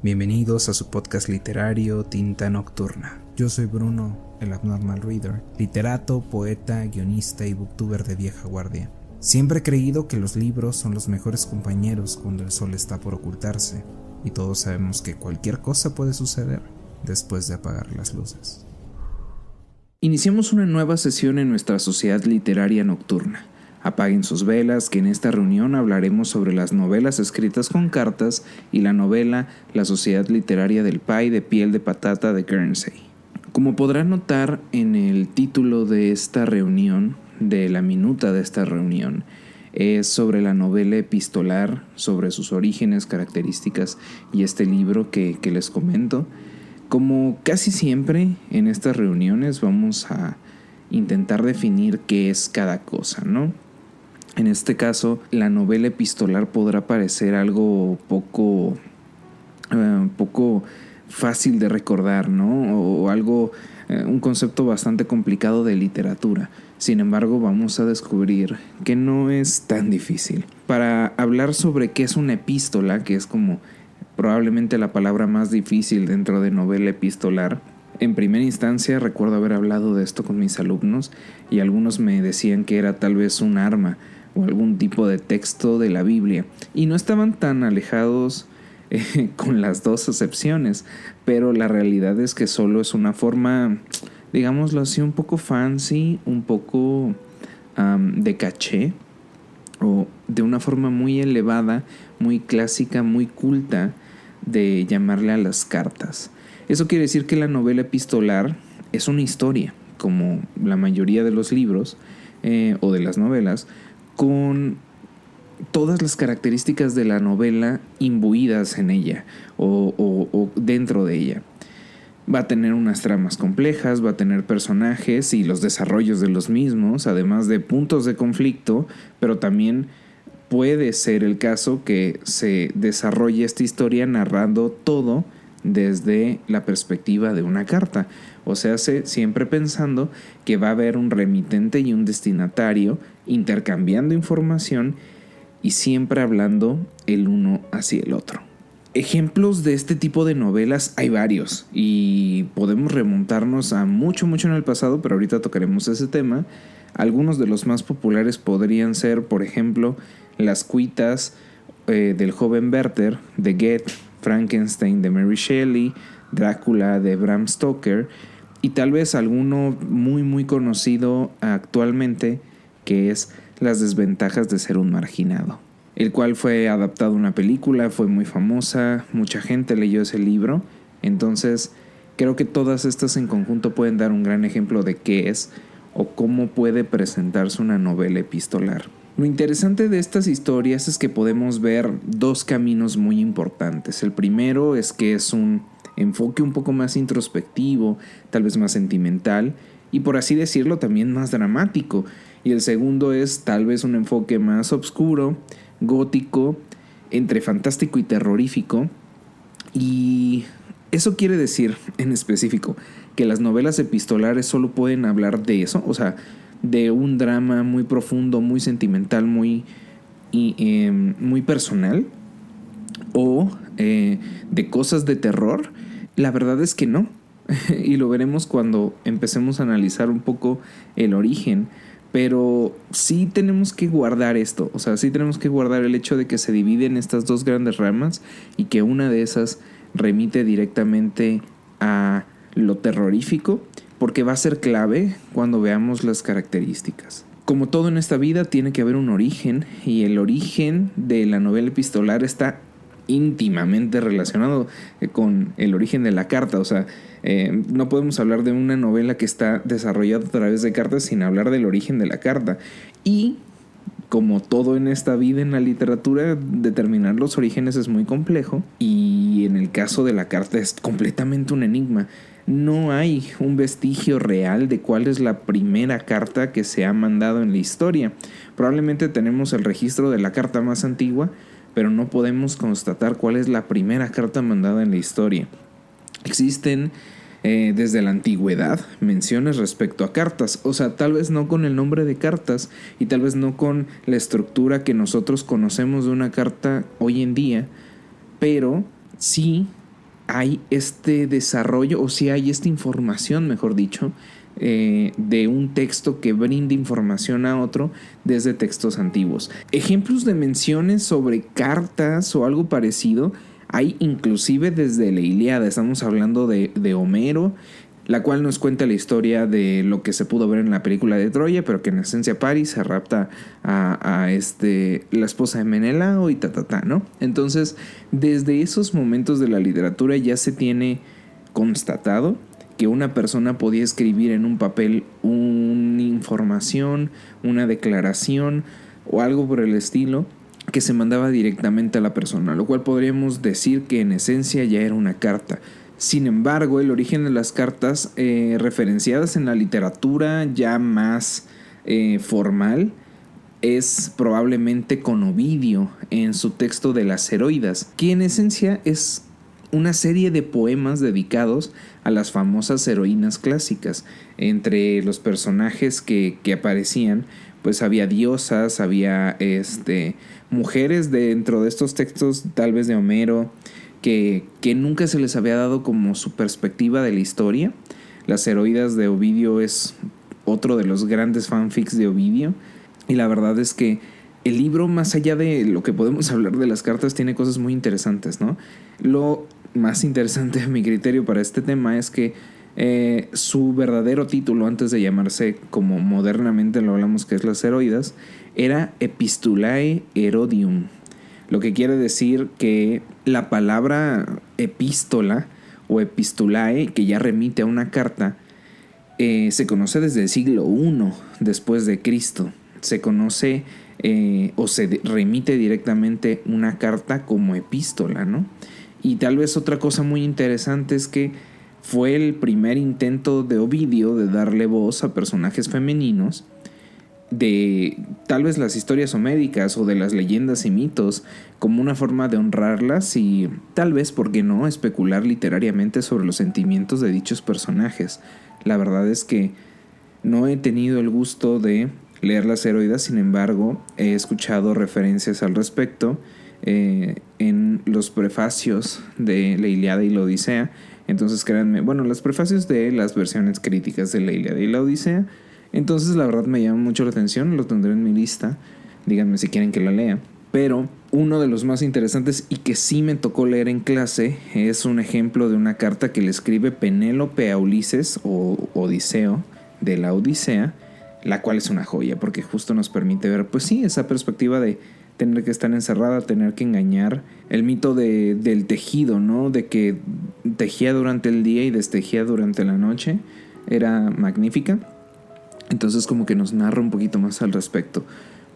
Bienvenidos a su podcast literario Tinta Nocturna. Yo soy Bruno, el Abnormal Reader, literato, poeta, guionista y booktuber de vieja guardia. Siempre he creído que los libros son los mejores compañeros cuando el sol está por ocultarse, y todos sabemos que cualquier cosa puede suceder después de apagar las luces. Iniciamos una nueva sesión en nuestra sociedad literaria nocturna. Apaguen sus velas, que en esta reunión hablaremos sobre las novelas escritas con cartas y la novela La Sociedad Literaria del Pie de Piel de Patata de Guernsey. Como podrán notar en el título de esta reunión, de la minuta de esta reunión, es sobre la novela epistolar, sobre sus orígenes, características y este libro que les comento. Como casi siempre en estas reuniones vamos a intentar definir qué es cada cosa, ¿no? En este caso, la novela epistolar podrá parecer algo poco fácil de recordar, ¿no? O algo, un concepto bastante complicado de literatura. Sin embargo, vamos a descubrir que no es tan difícil. Para hablar sobre qué es una epístola, que es como probablemente la palabra más difícil dentro de novela epistolar, en primera instancia recuerdo haber hablado de esto con mis alumnos y algunos me decían que era tal vez un arma o algún tipo de texto de la Biblia, y no estaban tan alejados con las dos excepciones, pero la realidad es que solo es una forma, digámoslo así, un poco fancy, un poco de caché, o de una forma muy elevada, muy clásica, muy culta de llamarle a las cartas. Eso quiere decir que la novela epistolar es una historia, como la mayoría de los libros o de las novelas, con todas las características de la novela imbuidas en ella o dentro de ella. Va a tener unas tramas complejas, va a tener personajes y los desarrollos de los mismos, además de puntos de conflicto, pero también puede ser el caso que se desarrolle esta historia narrando todo desde la perspectiva de una carta. O sea, siempre pensando que va a haber un remitente y un destinatario intercambiando información y siempre hablando el uno hacia el otro. Ejemplos de este tipo de novelas hay varios y podemos remontarnos a mucho en el pasado, pero ahorita tocaremos ese tema. Algunos de los más populares podrían ser, por ejemplo, Las cuitas del joven Werther de Goethe, Frankenstein de Mary Shelley, Drácula de Bram Stoker y tal vez alguno muy conocido actualmente que es Las desventajas de ser un marginado, el cual fue adaptado a una película, fue muy famosa, mucha gente leyó ese libro. Entonces creo que todas estas en conjunto pueden dar un gran ejemplo de qué es o cómo puede presentarse una novela epistolar. Lo interesante de estas historias es que podemos ver dos caminos muy importantes. El primero es que es un enfoque un poco más introspectivo, tal vez más sentimental y, por así decirlo, también más dramático. Y el segundo es tal vez un enfoque más oscuro, gótico, entre fantástico y terrorífico. Y eso quiere decir, en específico, que las novelas epistolares solo pueden hablar de eso, o sea, de un drama muy profundo, muy sentimental, muy personal, o de cosas de terror. La verdad es que no. Y lo veremos cuando empecemos a analizar un poco el origen. Pero sí tenemos que guardar esto. O sea, sí tenemos que guardar el hecho de que se dividen estas dos grandes ramas y que una de esas remite directamente a lo terrorífico, porque va a ser clave cuando veamos las características. Como todo en esta vida, tiene que haber un origen, y el origen de la novela epistolar está íntimamente relacionado con el origen de la carta. O sea, no podemos hablar de una novela que está desarrollada a través de cartas sin hablar del origen de la carta. Y como todo en esta vida, en la literatura, determinar los orígenes es muy complejo, y en el caso de la carta es completamente un enigma. No hay un vestigio real de cuál es la primera carta que se ha mandado en la historia. Probablemente tenemos el registro de la carta más antigua, pero no podemos constatar cuál es la primera carta mandada en la historia. Existen desde la antigüedad menciones respecto a cartas, o sea, tal vez no con el nombre de cartas y tal vez no con la estructura que nosotros conocemos de una carta hoy en día, pero sí hay este desarrollo, o si hay esta información, mejor dicho, de un texto que brinda información a otro desde textos antiguos. Ejemplos de menciones sobre cartas o algo parecido hay inclusive desde la Ilíada. Estamos hablando de Homero, la cual nos cuenta la historia de lo que se pudo ver en la película de Troya, pero que en esencia Paris se rapta a la esposa de Menelao y ¿no? Entonces, desde esos momentos de la literatura ya se tiene constatado que una persona podía escribir en un papel una información, una declaración o algo por el estilo que se mandaba directamente a la persona, lo cual podríamos decir que en esencia ya era una carta. Sin embargo, el origen de las cartas referenciadas en la literatura ya más formal es probablemente con Ovidio en su texto de las Heroidas, que en esencia es una serie de poemas dedicados a las famosas heroínas clásicas. Entre los personajes que aparecían, pues había diosas, había mujeres dentro de estos textos, tal vez de Homero, que nunca se les había dado como su perspectiva de la historia. Las Heroidas de Ovidio es otro de los grandes fanfics de Ovidio, y la verdad es que el libro, más allá de lo que podemos hablar de las cartas, tiene cosas muy interesantes, ¿no? Lo más interesante a mi criterio para este tema es que su verdadero título, antes de llamarse como modernamente lo hablamos que es las Heroidas, era Epistulae Herodium, lo que quiere decir que la palabra epístola o epistulae, que ya remite a una carta, se conoce desde el siglo I después de Cristo. Se conoce o se remite directamente una carta como epístola, ¿no? Y tal vez otra cosa muy interesante es que fue el primer intento de Ovidio de darle voz a personajes femeninos de tal vez las historias homéricas o de las leyendas y mitos, como una forma de honrarlas y tal vez, ¿por qué no?, especular literariamente sobre los sentimientos de dichos personajes. La verdad es que no he tenido el gusto de leer las Heroidas, sin embargo he escuchado referencias al respecto en los prefacios de la Ilíada y la Odisea. Entonces créanme, bueno, los prefacios de las versiones críticas de la Ilíada y la Odisea. Entonces la verdad me llama mucho la atención, lo tendré en mi lista, díganme si quieren que la lea. Pero uno de los más interesantes y que sí me tocó leer en clase es un ejemplo de una carta que le escribe Penélope a Ulises o Odiseo de la Odisea, la cual es una joya porque justo nos permite ver, pues sí, esa perspectiva de tener que estar encerrada, tener que engañar, el mito del tejido, ¿no? De que tejía durante el día y destejía durante la noche, era magnífica. Entonces como que nos narra un poquito más al respecto.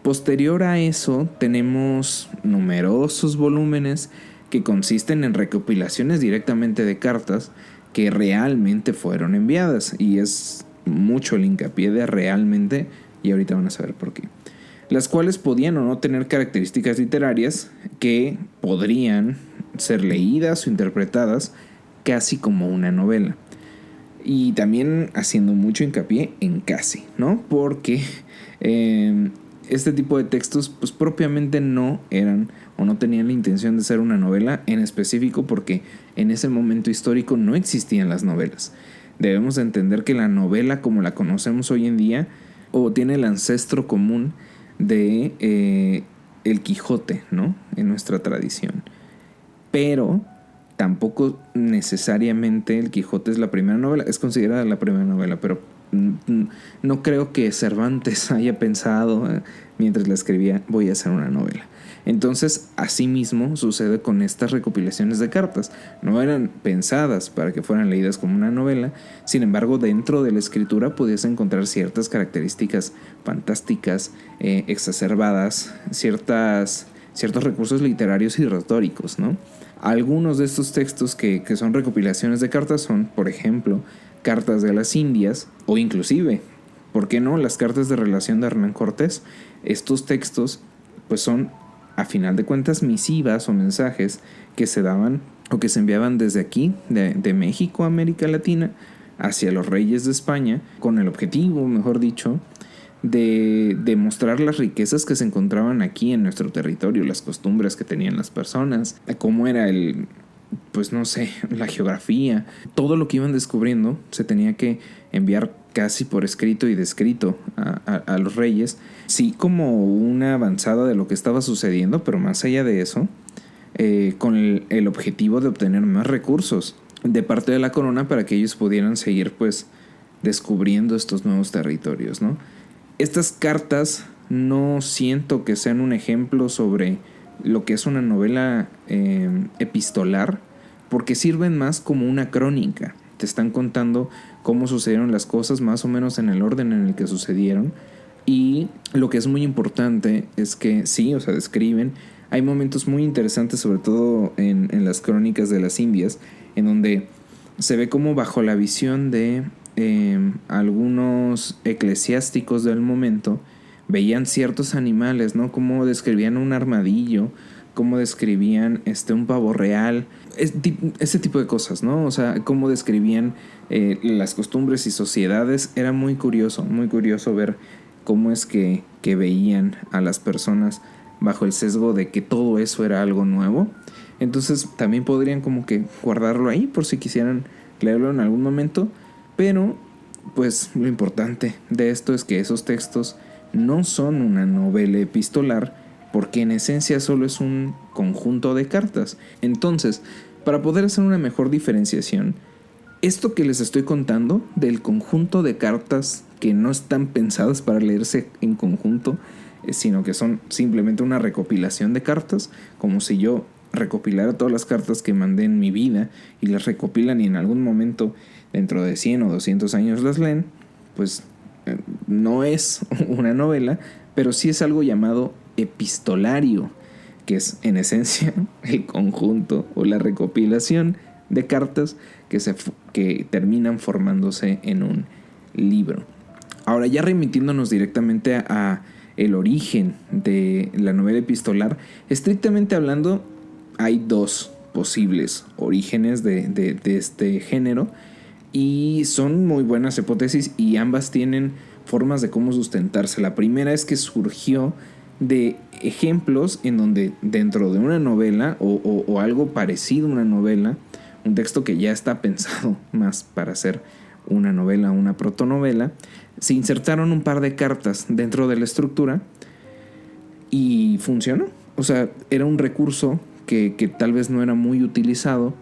Posterior a eso tenemos numerosos volúmenes que consisten en recopilaciones directamente de cartas que realmente fueron enviadas, y es mucho el hincapié de realmente, y ahorita van a saber por qué. Las cuales podían o no tener características literarias que podrían ser leídas o interpretadas casi como una novela. Y también haciendo mucho hincapié en casi, ¿no? Porque este tipo de textos pues propiamente no eran o no tenían la intención de ser una novela en específico, porque en ese momento histórico no existían las novelas. Debemos de entender que la novela como la conocemos hoy en día o tiene el ancestro común de el Quijote, ¿no? En nuestra tradición. Pero tampoco necesariamente el Quijote es la primera novela, es considerada la primera novela, pero no creo que Cervantes haya pensado mientras la escribía, voy a hacer una novela. Entonces, asimismo sucede con estas recopilaciones de cartas. No eran pensadas para que fueran leídas como una novela, sin embargo, dentro de la escritura podías encontrar ciertas características fantásticas, exacerbadas, ciertos recursos literarios y retóricos, ¿no? Algunos de estos textos que son recopilaciones de cartas son, por ejemplo, cartas de las Indias, o inclusive, ¿por qué no?, las cartas de relación de Hernán Cortés. Estos textos pues son, a final de cuentas, misivas o mensajes que se daban o que se enviaban desde aquí, de México a América Latina, hacia los reyes de España, con el objetivo, mejor dicho, de demostrar las riquezas que se encontraban aquí en nuestro territorio, las costumbres que tenían las personas, cómo era el pues no sé, la geografía, todo lo que iban descubriendo se tenía que enviar casi por escrito y descrito a los reyes, sí como una avanzada de lo que estaba sucediendo, pero más allá de eso, con el objetivo de obtener más recursos de parte de la corona para que ellos pudieran seguir pues descubriendo estos nuevos territorios, ¿no? Estas cartas no siento que sean un ejemplo sobre lo que es una novela epistolar, porque sirven más como una crónica. Te están contando cómo sucedieron las cosas más o menos en el orden en el que sucedieron. Y lo que es muy importante es que sí, o sea, describen. Hay momentos muy interesantes, sobre todo en las crónicas de las Indias, en donde se ve como bajo la visión de algunos eclesiásticos del momento veían ciertos animales, ¿no? Cómo describían un armadillo, cómo describían un pavo real, ese tipo de cosas, ¿no? O sea, cómo describían las costumbres y sociedades. Era muy curioso ver cómo es que veían a las personas bajo el sesgo de que todo eso era algo nuevo. Entonces también podrían como que guardarlo ahí por si quisieran leerlo en algún momento. Pero pues lo importante de esto es que esos textos no son una novela epistolar, porque en esencia solo es un conjunto de cartas. Entonces, para poder hacer una mejor diferenciación, esto que les estoy contando del conjunto de cartas que no están pensadas para leerse en conjunto, sino que son simplemente una recopilación de cartas, como si yo recopilara todas las cartas que mandé en mi vida y las recopilan y en algún momento dentro de 100 o 200 años las leen, pues no es una novela, pero sí es algo llamado epistolario, que es en esencia el conjunto o la recopilación de cartas que terminan formándose en un libro. Ahora, ya remitiéndonos directamente a el origen de la novela epistolar, estrictamente hablando, hay dos posibles orígenes de este género, y son muy buenas hipótesis y ambas tienen formas de cómo sustentarse. La primera es que surgió de ejemplos en donde dentro de una novela o algo parecido a una novela, un texto que ya está pensado más para ser una novela o una protonovela, se insertaron un par de cartas dentro de la estructura y funcionó. O sea, era un recurso que tal vez no era muy utilizado,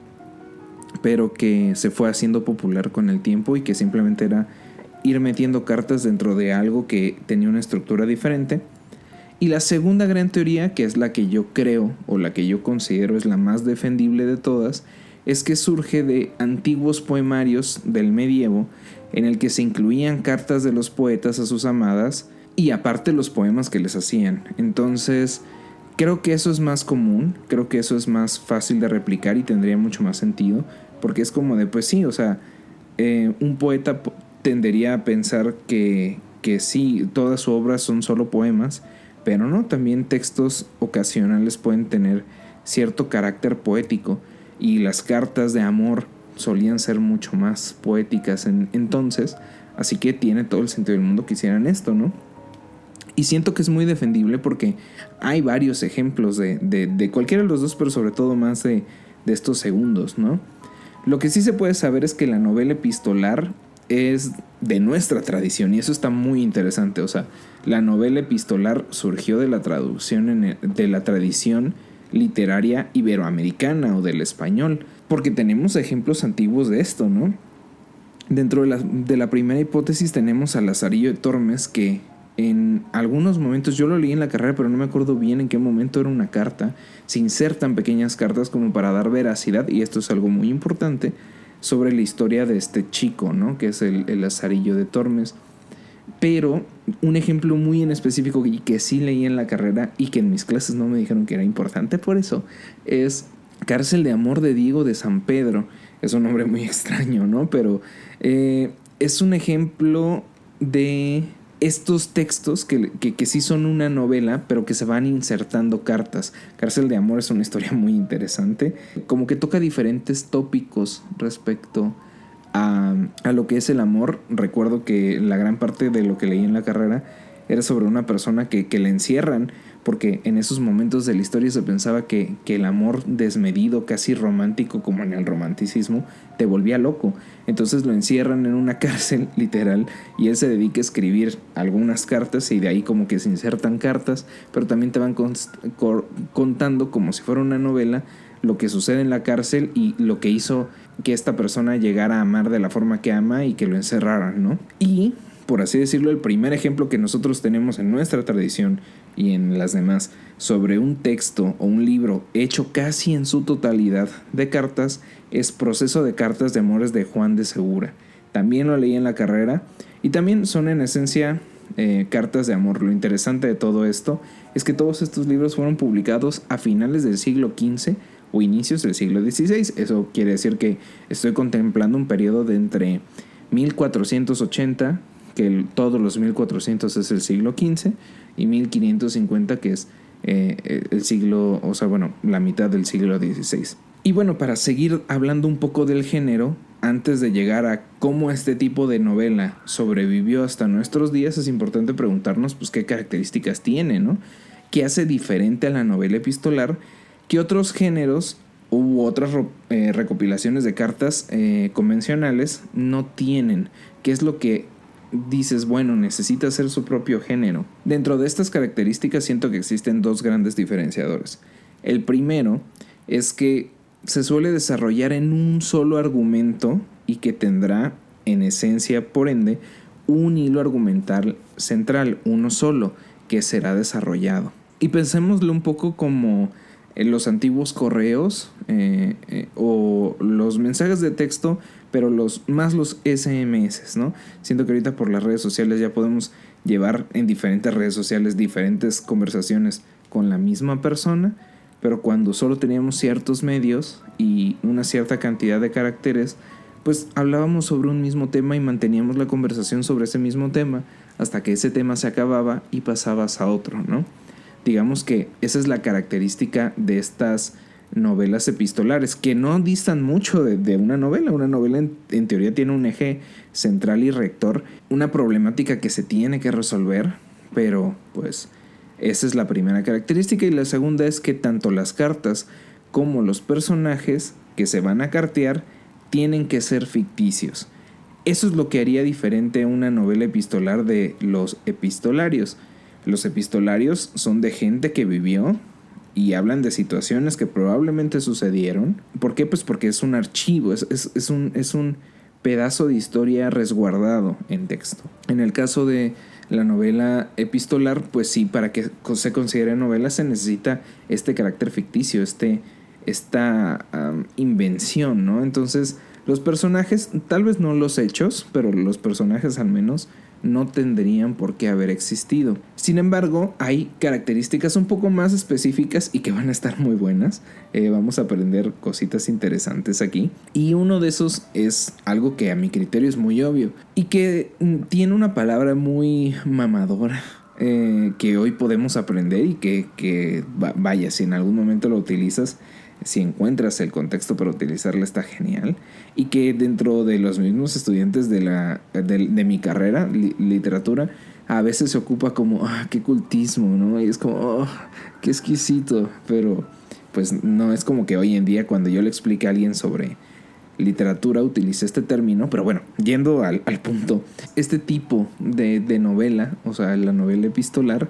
pero que se fue haciendo popular con el tiempo y que simplemente era ir metiendo cartas dentro de algo que tenía una estructura diferente. Y la segunda gran teoría, que es la que yo creo o la que yo considero es la más defendible de todas, es que surge de antiguos poemarios del medievo en el que se incluían cartas de los poetas a sus amadas y aparte los poemas que les hacían. Entonces, creo que eso es más común, creo que eso es más fácil de replicar y tendría mucho más sentido, porque es como de, pues sí, o sea, un poeta tendería a pensar que sí, todas sus obras son solo poemas, pero no, también textos ocasionales pueden tener cierto carácter poético, y las cartas de amor solían ser mucho más poéticas entonces, así que tiene todo el sentido del mundo que hicieran esto, ¿no? Y siento que es muy defendible porque hay varios ejemplos de cualquiera de los dos, pero sobre todo más de estos segundos, ¿no? Lo que sí se puede saber es que la novela epistolar es de nuestra tradición y eso está muy interesante. O sea, la novela epistolar surgió de la traducción de la tradición literaria iberoamericana o del español, porque tenemos ejemplos antiguos de esto, ¿no? Dentro de la primera hipótesis tenemos a Lazarillo de Tormes, que en algunos momentos, yo lo leí en la carrera, pero no me acuerdo bien en qué momento era una carta, se insertan pequeñas cartas como para dar veracidad, y esto es algo muy importante, sobre la historia de este chico, ¿no? Que es el Lazarillo de Tormes. Pero un ejemplo muy en específico y que sí leí en la carrera y que en mis clases no me dijeron que era importante por eso, es Cárcel de Amor de Diego de San Pedro. Es un nombre muy extraño, ¿no? Pero es un ejemplo de estos textos que sí son una novela, pero que se van insertando cartas. Cárcel de Amor es una historia muy interesante, como que toca diferentes tópicos respecto a lo que es el amor. Recuerdo que la gran parte de lo que leí en la carrera era sobre una persona que le encierran porque en esos momentos de la historia se pensaba que el amor desmedido, casi romántico como en el romanticismo, te volvía loco. Entonces lo encierran en una cárcel, literal, y él se dedica a escribir algunas cartas y de ahí como que se insertan cartas, pero también te van contando como si fuera una novela lo que sucede en la cárcel y lo que hizo que esta persona llegara a amar de la forma que ama y que lo encerraran, ¿no? Y, por así decirlo, el primer ejemplo que nosotros tenemos en nuestra tradición y en las demás sobre un texto o un libro hecho casi en su totalidad de cartas es Proceso de cartas de amores de Juan de Segura. También lo leí en la carrera y también son en esencia cartas de amor. Lo interesante de todo esto es que todos estos libros fueron publicados a finales del siglo XV o inicios del siglo XVI. Eso quiere decir que estoy contemplando un periodo de entre 1480, que todos los 1400 es el siglo XV, y 1550, que es el siglo, o sea, bueno, la mitad del siglo XVI. Y bueno, para seguir hablando un poco del género, antes de llegar a cómo este tipo de novela sobrevivió hasta nuestros días, es importante preguntarnos pues qué características tiene, ¿no? ¿Qué hace diferente a la novela epistolar que otros géneros u otras recopilaciones de cartas convencionales no tienen? ¿Qué es lo que dices, bueno, necesita ser su propio género? Dentro de estas características siento que existen dos grandes diferenciadores. El primero es que se suele desarrollar en un solo argumento y que tendrá, en esencia, por ende, un hilo argumental central, uno solo, que será desarrollado. Y pensémoslo un poco como en los antiguos correos o los mensajes de texto, pero los SMS, ¿no? Siento que ahorita por las redes sociales ya podemos llevar en diferentes redes sociales diferentes conversaciones con la misma persona, pero cuando solo teníamos ciertos medios y una cierta cantidad de caracteres, pues hablábamos sobre un mismo tema y manteníamos la conversación sobre ese mismo tema hasta que ese tema se acababa y pasabas a otro, ¿no? Digamos que esa es la característica de estas novelas epistolares, que no distan mucho de una novela. Una novela en teoría tiene un eje central y rector, una problemática que se tiene que resolver, pero pues esa es la primera característica. Y la segunda es que tanto las cartas como los personajes que se van a cartear tienen que ser ficticios. Eso es lo que haría diferente una novela epistolar de los epistolarios. Los epistolarios son de gente que vivió y hablan de situaciones que probablemente sucedieron. ¿Por qué? Pues porque es un archivo, es un pedazo de historia resguardado en texto. En el caso de la novela epistolar, pues sí, para que se considere novela se necesita este carácter ficticio, esta invención, ¿no? Entonces, los personajes, tal vez no los hechos, pero los personajes al menos no tendrían por qué haber existido. Sin embargo, hay características un poco más específicas y que van a estar muy buenas. Vamos a aprender cositas interesantes aquí. Y uno de esos es algo que a mi criterio es muy obvio y que tiene una palabra muy mamadora que hoy podemos aprender y que vaya, si en algún momento lo utilizas, si encuentras el contexto para utilizarla, está genial. Y que dentro de los mismos estudiantes de mi carrera, literatura, a veces se ocupa como, qué cultismo, ¿no? Y es como, qué exquisito. Pero pues no es como que hoy en día cuando yo le explique a alguien sobre literatura utilice este término. Pero bueno, yendo al punto, este tipo de novela, o sea, la novela epistolar,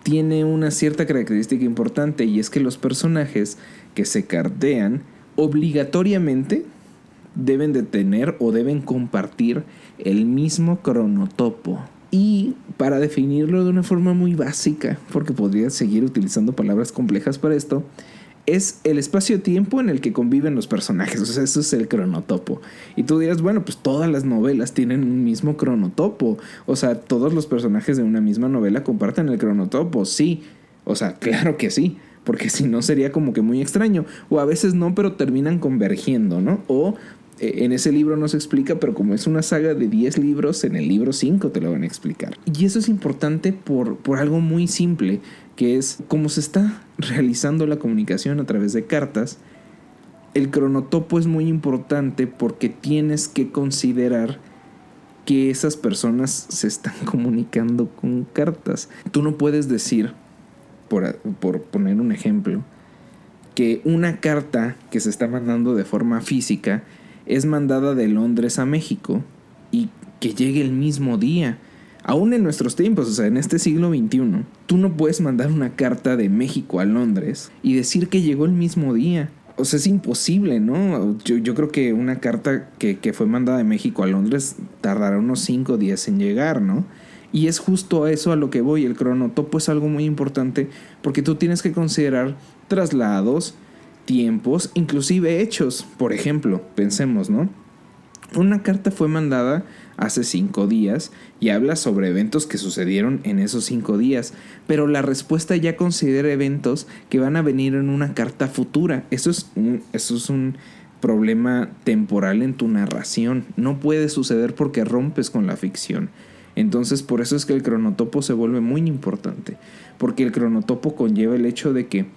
tiene una cierta característica importante, y es que los personajes que se cartean obligatoriamente deben de tener o deben compartir el mismo cronotopo. Y para definirlo de una forma muy básica, porque podría seguir utilizando palabras complejas para esto, es el espacio-tiempo en el que conviven los personajes. O sea, eso es el cronotopo. Y tú dirás, bueno, pues todas las novelas tienen un mismo cronotopo. O sea, todos los personajes de una misma novela comparten el cronotopo. Sí, o sea, claro que sí, porque si no sería como que muy extraño. O a veces no, pero terminan convergiendo, ¿no? O en ese libro no se explica, pero como es una saga de 10 libros, en el libro 5 te lo van a explicar. Y eso es importante por algo muy simple, que es cómo se está realizando la comunicación a través de cartas. El cronotopo es muy importante porque tienes que considerar que esas personas se están comunicando con cartas. Tú no puedes decir por poner un ejemplo, que una carta que se está mandando de forma física es mandada de Londres a México y que llegue el mismo día. Aún en nuestros tiempos, o sea, en este siglo XXI, tú no puedes mandar una carta de México a Londres y decir que llegó el mismo día. O sea, es imposible, ¿no? Yo creo que una carta que fue mandada de México a Londres tardará unos 5 días en llegar, ¿no? Y es justo a eso a lo que voy. El cronotopo es algo muy importante porque tú tienes que considerar traslados, tiempos, inclusive hechos. Por ejemplo, pensemos, ¿no? Una carta fue mandada hace 5 días y habla sobre eventos que sucedieron en esos 5 días, pero la respuesta ya considera eventos que van a venir en una carta futura. Eso es un problema temporal en tu narración. No puede suceder porque rompes con la ficción. Entonces, por eso es que el cronotopo se vuelve muy importante, porque el cronotopo conlleva el hecho de que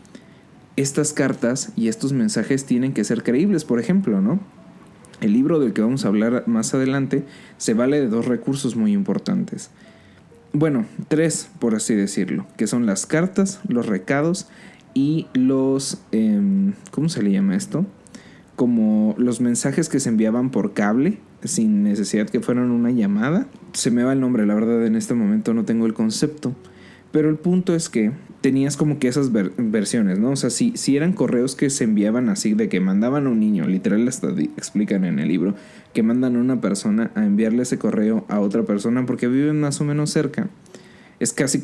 estas cartas y estos mensajes tienen que ser creíbles. Por ejemplo, ¿no? El libro del que vamos a hablar más adelante se vale de 2 recursos muy importantes. Bueno, 3 por así decirlo, que son las cartas, los recados y los... ¿cómo se le llama esto? Como los mensajes que se enviaban por cable, sin necesidad que fueran una llamada. Se me va el nombre, la verdad en este momento no tengo el concepto. Pero el punto es que tenías como que esas versiones, ¿no? O sea, si eran correos que se enviaban así, de que mandaban a un niño, literal hasta explican en el libro, que mandan a una persona a enviarle ese correo a otra persona porque viven más o menos cerca. Es casi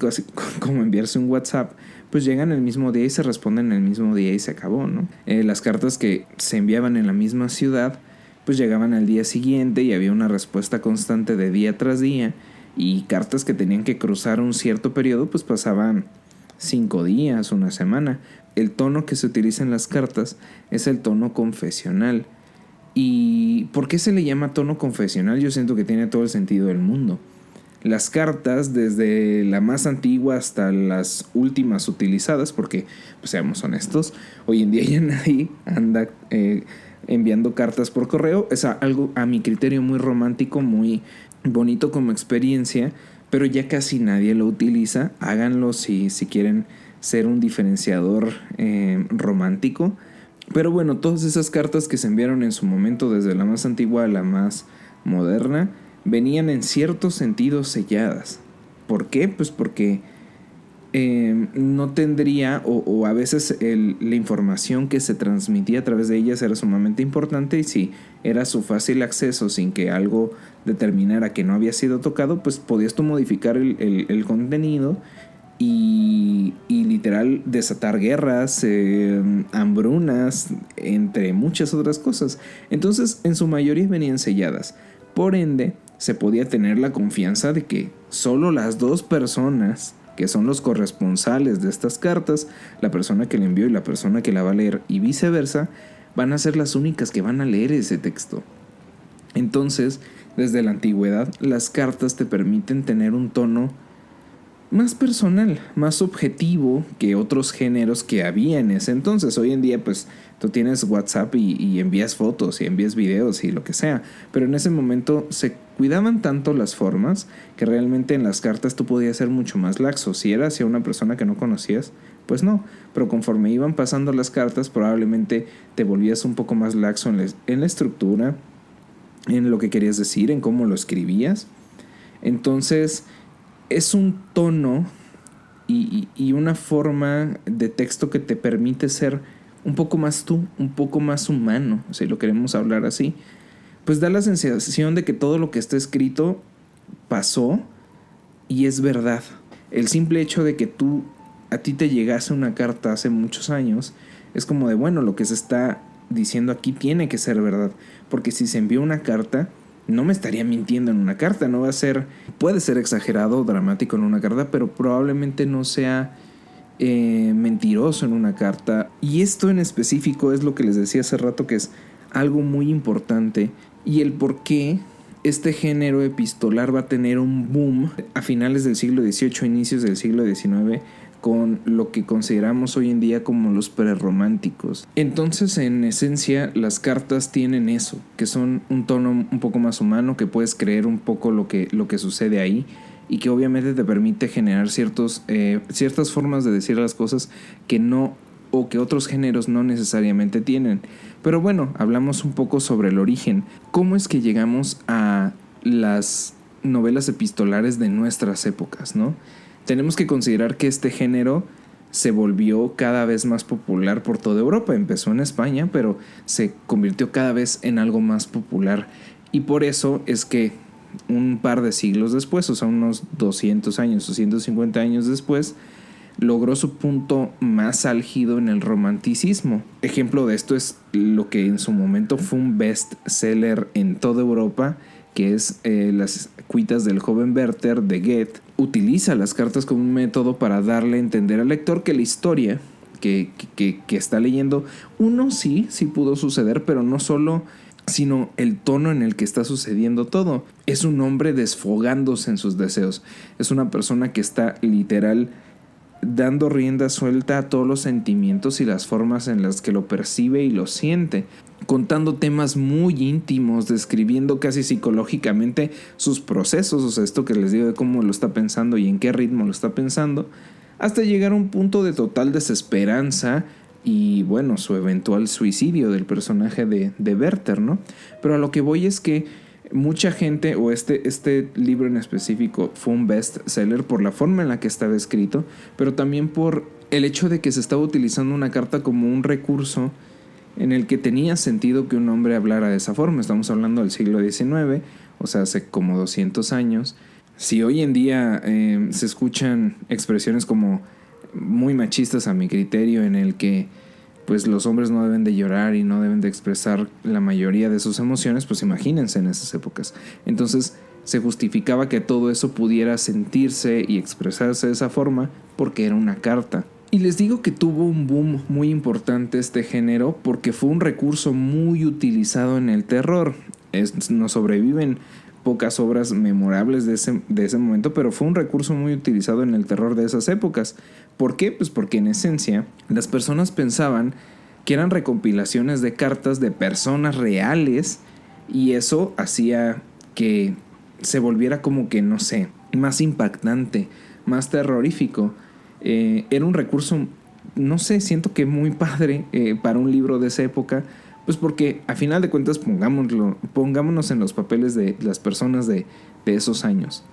como enviarse un WhatsApp, pues llegan el mismo día y se responden el mismo día y se acabó, ¿no? Las cartas que se enviaban en la misma ciudad, pues llegaban al día siguiente y había una respuesta constante de día tras día. Y cartas que tenían que cruzar un cierto periodo, pues pasaban 5 días, una semana. El tono que se utiliza en las cartas es el tono confesional. ¿Y por qué se le llama tono confesional? Yo siento que tiene todo el sentido del mundo. Las cartas, desde la más antigua hasta las últimas utilizadas, porque, pues seamos honestos, hoy en día ya nadie anda enviando cartas por correo. Es algo a mi criterio muy romántico, muy bonito como experiencia, pero ya casi nadie lo utiliza. Háganlo si quieren ser un diferenciador romántico. Pero bueno, todas esas cartas que se enviaron en su momento, desde la más antigua a la más moderna, venían en cierto sentido selladas. ¿Por qué? Pues porque no tendría, o a veces la información que se transmitía a través de ellas era sumamente importante, y si era su fácil acceso sin que algo determinara que no había sido tocado, pues podías tú modificar el contenido y literal desatar guerras, hambrunas, entre muchas otras cosas. Entonces en su mayoría venían selladas. Por ende, se podía tener la confianza de que solo las 2 personas que son los corresponsales de estas cartas, la persona que la envió y la persona que la va a leer, y viceversa, van a ser las únicas que van a leer ese texto. Entonces, desde la antigüedad, las cartas te permiten tener un tono más personal, más objetivo que otros géneros que había en ese entonces. Hoy en día, pues, tú tienes WhatsApp y envías fotos y envías videos y lo que sea. Pero en ese momento se cuidaban tanto las formas que realmente en las cartas tú podías ser mucho más laxo. Si era hacia una persona que no conocías, pues no. Pero conforme iban pasando las cartas, probablemente te volvías un poco más laxo en la estructura, en lo que querías decir, en cómo lo escribías. Entonces, es un tono y una forma de texto que te permite ser un poco más tú, un poco más humano, si lo queremos hablar así. Pues da la sensación de que todo lo que está escrito pasó y es verdad. El simple hecho de que a ti te llegase una carta hace muchos años, es como de, bueno, lo que se está diciendo aquí tiene que ser verdad. Porque si se envió una carta, no me estaría mintiendo en una carta. No va a ser, puede ser exagerado o dramático en una carta, pero probablemente no sea mentiroso en una carta. Y esto en específico es lo que les decía hace rato, que es algo muy importante, y el por qué este género epistolar va a tener un boom a finales del siglo XVIII, inicios del siglo XIX, con lo que consideramos hoy en día como los prerrománticos. Entonces, en esencia, las cartas tienen eso, que son un tono un poco más humano, que puedes creer un poco lo que sucede ahí, y que obviamente te permite generar ciertas formas de decir las cosas que no, o que otros géneros no necesariamente tienen. Pero bueno, hablamos un poco sobre el origen. ¿Cómo es que llegamos a las novelas epistolares de nuestras épocas, ¿no? Tenemos que considerar que este género se volvió cada vez más popular por toda Europa. Empezó en España, pero se convirtió cada vez en algo más popular. Y por eso es que un par de siglos después, o sea, unos 200 años o 150 años después, logró su punto más álgido en el romanticismo. Ejemplo de esto es lo que en su momento fue un bestseller en toda Europa, que es Las cuitas del joven Werther de Goethe. Utiliza las cartas como un método para darle a entender al lector que la historia que está leyendo, uno sí pudo suceder, pero no solo, sino el tono en el que está sucediendo todo. Es un hombre desfogándose en sus deseos. Es una persona que está literal dando rienda suelta a todos los sentimientos y las formas en las que lo percibe y lo siente, contando temas muy íntimos, describiendo casi psicológicamente sus procesos, o sea, esto que les digo de cómo lo está pensando y en qué ritmo lo está pensando, hasta llegar a un punto de total desesperanza y, bueno, su eventual suicidio del personaje de Werther, ¿no? Pero a lo que voy es que mucha gente, o este libro en específico fue un bestseller por la forma en la que estaba escrito, pero también por el hecho de que se estaba utilizando una carta como un recurso en el que tenía sentido que un hombre hablara de esa forma. Estamos hablando del siglo XIX, o sea, hace como 200 años. Si hoy en día se escuchan expresiones como muy machistas a mi criterio, en el que pues los hombres no deben de llorar y no deben de expresar la mayoría de sus emociones, pues imagínense en esas épocas. Entonces se justificaba que todo eso pudiera sentirse y expresarse de esa forma porque era una carta. Y les digo que tuvo un boom muy importante este género porque fue un recurso muy utilizado en el terror. Nos sobreviven pocas obras memorables de ese momento, pero fue un recurso muy utilizado en el terror de esas épocas. ¿Por qué? Pues porque en esencia las personas pensaban que eran recopilaciones de cartas de personas reales y eso hacía que se volviera como que, no sé, más impactante, más terrorífico. Era un recurso, no sé, siento que muy padre para un libro de esa época. Pues porque a final de cuentas pongámonos en los papeles de las personas de esos años.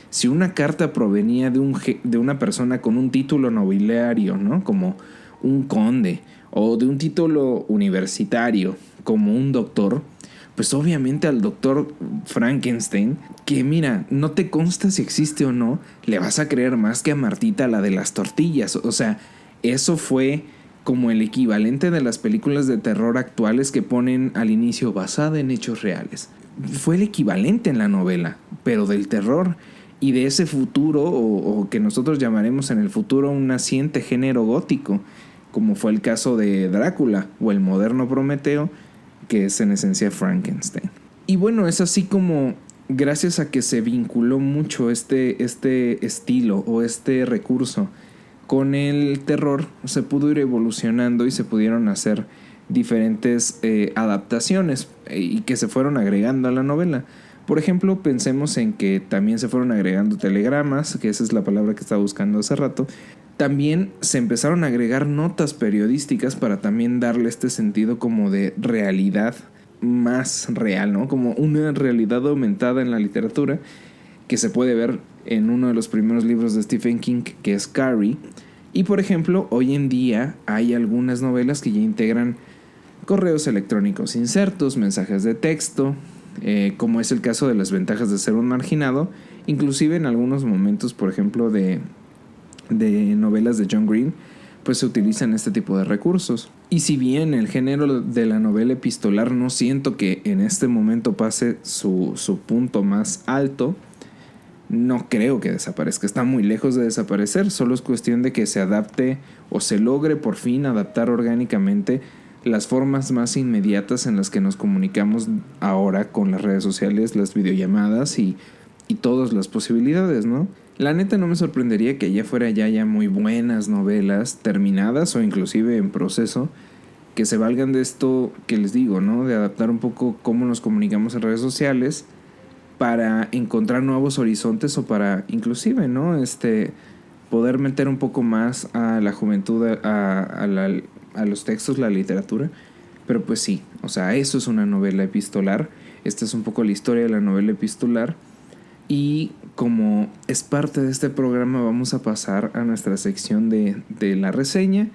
Si una carta provenía de una persona con un título nobiliario, ¿no? Como un conde, o de un título universitario, como un doctor, pues obviamente al doctor Frankenstein, que mira, no te consta si existe o no, le vas a creer más que a Martita, la de las tortillas. O sea, eso fue como el equivalente de las películas de terror actuales que ponen al inicio basada en hechos reales. Fue el equivalente en la novela, pero del terror y de ese futuro, o que nosotros llamaremos en el futuro un naciente género gótico, como fue el caso de Drácula o el moderno Prometeo, que es en esencia Frankenstein. Y bueno, es así como gracias a que se vinculó mucho este estilo o este recurso con el terror, se pudo ir evolucionando y se pudieron hacer diferentes adaptaciones y que se fueron agregando a la novela. Por ejemplo, pensemos en que también se fueron agregando telegramas, que esa es la palabra que estaba buscando hace rato. También se empezaron a agregar notas periodísticas para también darle este sentido como de realidad más real, ¿no? Como una realidad aumentada en la literatura, que se puede ver en uno de los primeros libros de Stephen King, que es Carrie. Y por ejemplo, hoy en día hay algunas novelas que ya integran correos electrónicos insertos, mensajes de texto, como es el caso de Las ventajas de ser un marginado, inclusive en algunos momentos, por ejemplo, de novelas de John Green, pues se utilizan este tipo de recursos. Y si bien el género de la novela epistolar no siento que en este momento pase su punto más alto, no creo que desaparezca, está muy lejos de desaparecer, solo es cuestión de que se adapte o se logre por fin adaptar orgánicamente las formas más inmediatas en las que nos comunicamos ahora con las redes sociales, las videollamadas y todas las posibilidades, ¿no? La neta no me sorprendería que allá afuera ya haya muy buenas novelas terminadas o inclusive en proceso que se valgan de esto que les digo, ¿no? De adaptar un poco cómo nos comunicamos en redes sociales para encontrar nuevos horizontes o para inclusive, ¿no? Poder meter un poco más a la juventud, a los textos, la literatura. Pero pues sí, o sea, eso es una novela epistolar. Esta es un poco la historia de la novela epistolar. Y como es parte de este programa, vamos a pasar a nuestra sección de la reseña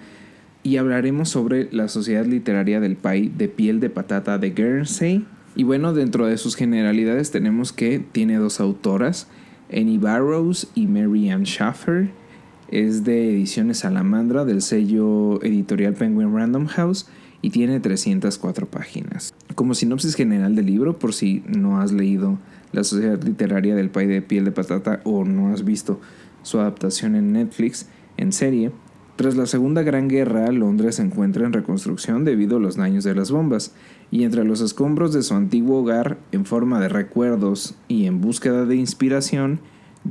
y hablaremos sobre la Sociedad Literaria del Pay de Piel de Patata de Guernsey. Y bueno, dentro de sus generalidades tenemos que tiene 2 autoras, Annie Barrows y Mary Ann Schaffer. Es de Ediciones Salamandra del sello editorial Penguin Random House y tiene 304 páginas. Como sinopsis general del libro, por si no has leído La Sociedad Literaria del Pay de Piel de Patata o no has visto su adaptación en Netflix en serie, tras la Segunda Gran Guerra, Londres se encuentra en reconstrucción debido a los daños de las bombas, y entre los escombros de su antiguo hogar, en forma de recuerdos y en búsqueda de inspiración,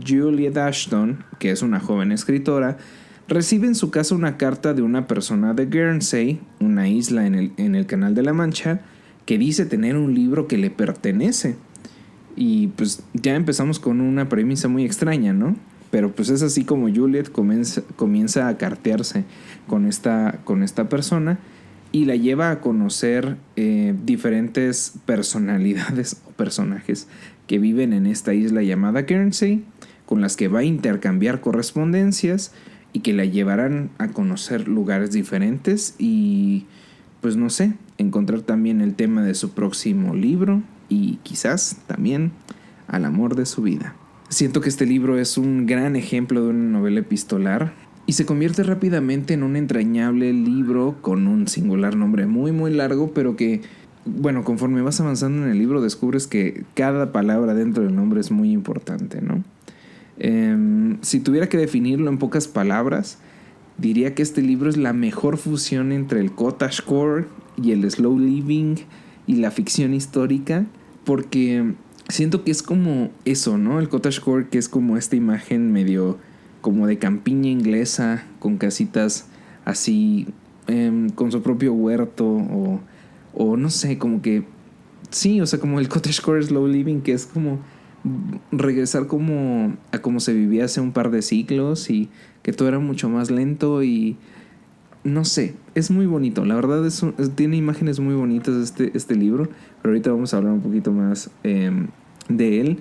Juliet Ashton, que es una joven escritora, recibe en su casa una carta de una persona de Guernsey, una isla en el Canal de la Mancha, que dice tener un libro que le pertenece. Y pues ya empezamos con una premisa muy extraña, ¿no? Pero pues es así como Juliet comienza a cartearse con esta persona y la lleva a conocer diferentes personalidades o personajes que viven en esta isla llamada Guernsey, con las que va a intercambiar correspondencias y que la llevarán a conocer lugares diferentes y pues no sé, encontrar también el tema de su próximo libro y quizás también al amor de su vida. Siento que este libro es un gran ejemplo de una novela epistolar y se convierte rápidamente en un entrañable libro con un singular nombre muy muy largo, pero que, bueno, conforme vas avanzando en el libro descubres que cada palabra dentro del nombre es muy importante, ¿no? Si tuviera que definirlo en pocas palabras, diría que este libro es la mejor fusión entre el cottagecore y el slow living y la ficción histórica, porque siento que es como eso, ¿no? El cottagecore, que es como esta imagen medio como de campiña inglesa, con casitas así, con su propio huerto, o no sé, como que sí, o sea, como el cottagecore slow living, que es como regresar como a como se vivía hace un par de siglos y que todo era mucho más lento y no sé, es muy bonito. La verdad tiene imágenes muy bonitas este libro, pero ahorita vamos a hablar un poquito más de él.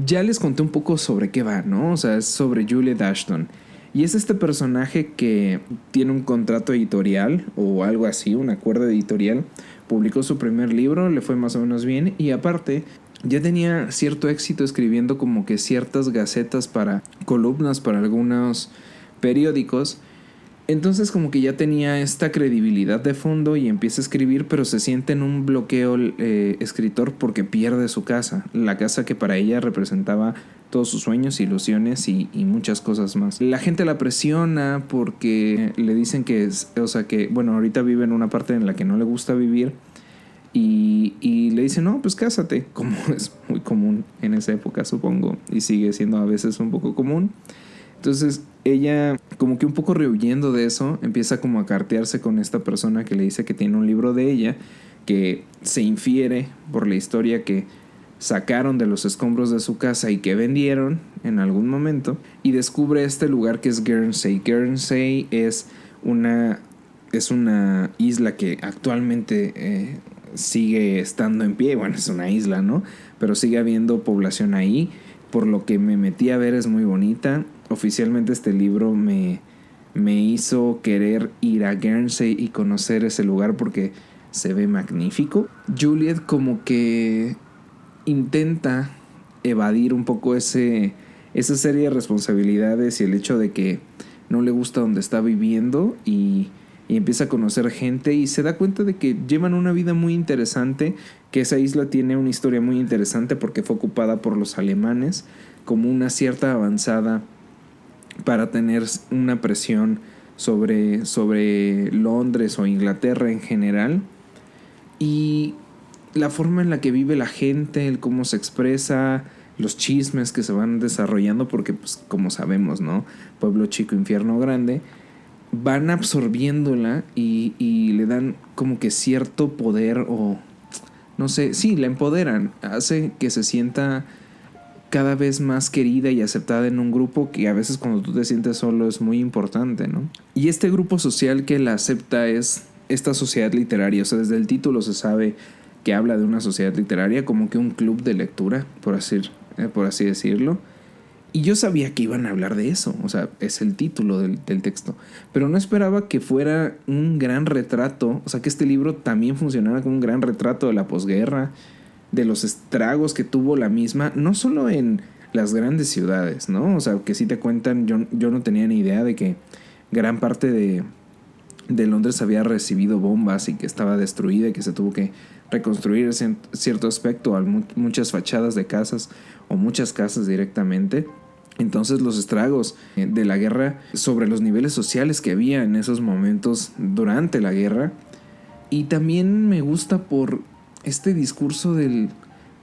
Ya les conté un poco sobre qué va, ¿no? O sea, es sobre Juliet Ashton. Y es este personaje que tiene un contrato editorial o algo así, un acuerdo editorial. Publicó su primer libro, le fue más o menos bien y aparte ya tenía cierto éxito escribiendo como que ciertas gacetas para columnas para algunos periódicos. Entonces como que ya tenía esta credibilidad de fondo y empieza a escribir, pero se siente en un bloqueo escritor porque pierde su casa, la casa que para ella representaba todos sus sueños, ilusiones y muchas cosas más. La gente la presiona porque le dicen que bueno, ahorita vive en una parte en la que no le gusta vivir y le dicen, no, pues cásate, como es muy común en esa época, supongo, y sigue siendo a veces un poco común. Entonces ella, como que un poco rehuyendo de eso, empieza como a cartearse con esta persona que le dice que tiene un libro de ella, que se infiere por la historia que sacaron de los escombros de su casa y que vendieron en algún momento, y descubre este lugar que es Guernsey. Guernsey es una isla que actualmente sigue estando en pie. Bueno, es una isla, ¿no? Pero sigue habiendo población ahí. Por lo que me metí a ver, es muy bonita. Oficialmente este libro me hizo querer ir a Guernsey y conocer ese lugar porque se ve magnífico. Juliet como que intenta evadir un poco esa serie de responsabilidades y el hecho de que no le gusta donde está viviendo y empieza a conocer gente y se da cuenta de que llevan una vida muy interesante, que esa isla tiene una historia muy interesante porque fue ocupada por los alemanes como una cierta avanzada para tener una presión sobre Londres o Inglaterra en general, y la forma en la que vive la gente, el cómo se expresa, los chismes que se van desarrollando, porque pues como sabemos, ¿no? Pueblo chico, infierno grande, van absorbiéndola y le dan como que cierto poder o no sé, sí, la empoderan, hace que se sienta cada vez más querida y aceptada en un grupo que a veces cuando tú te sientes solo es muy importante, ¿no? Y este grupo social que la acepta es esta sociedad literaria. O sea, desde el título se sabe que habla de una sociedad literaria, como que un club de lectura, por así decirlo. Y yo sabía que iban a hablar de eso, o sea, es el título del texto. Pero no esperaba que fuera un gran retrato, o sea, que este libro también funcionara como un gran retrato de la posguerra, de los estragos que tuvo la misma, no solo en las grandes ciudades, ¿no? O sea, que sí te cuentan, yo no tenía ni idea de que gran parte de Londres había recibido bombas y que estaba destruida y que se tuvo que reconstruir en cierto aspecto, muchas fachadas de casas o muchas casas directamente. Entonces los estragos de la guerra sobre los niveles sociales que había en esos momentos durante la guerra. Y también me gusta por este discurso del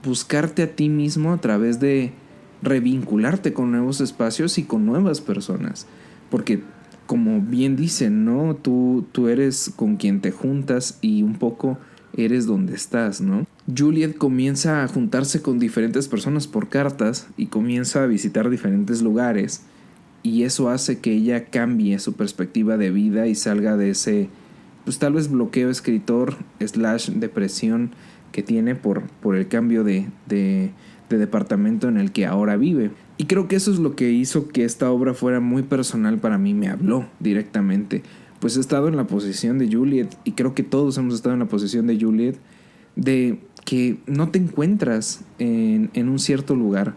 buscarte a ti mismo a través de revincularte con nuevos espacios y con nuevas personas. Porque como bien dicen, ¿no? Tú eres con quien te juntas y un poco eres donde estás, ¿no? Juliet comienza a juntarse con diferentes personas por cartas y comienza a visitar diferentes lugares, y eso hace que ella cambie su perspectiva de vida y salga de ese, pues tal vez bloqueo escritor / depresión que tiene por el cambio de departamento en el que ahora vive. Y creo que eso es lo que hizo que esta obra fuera muy personal para mí, me habló directamente. Pues he estado en la posición de Juliet, y creo que todos hemos estado en la posición de Juliet, de que no te encuentras en un cierto lugar,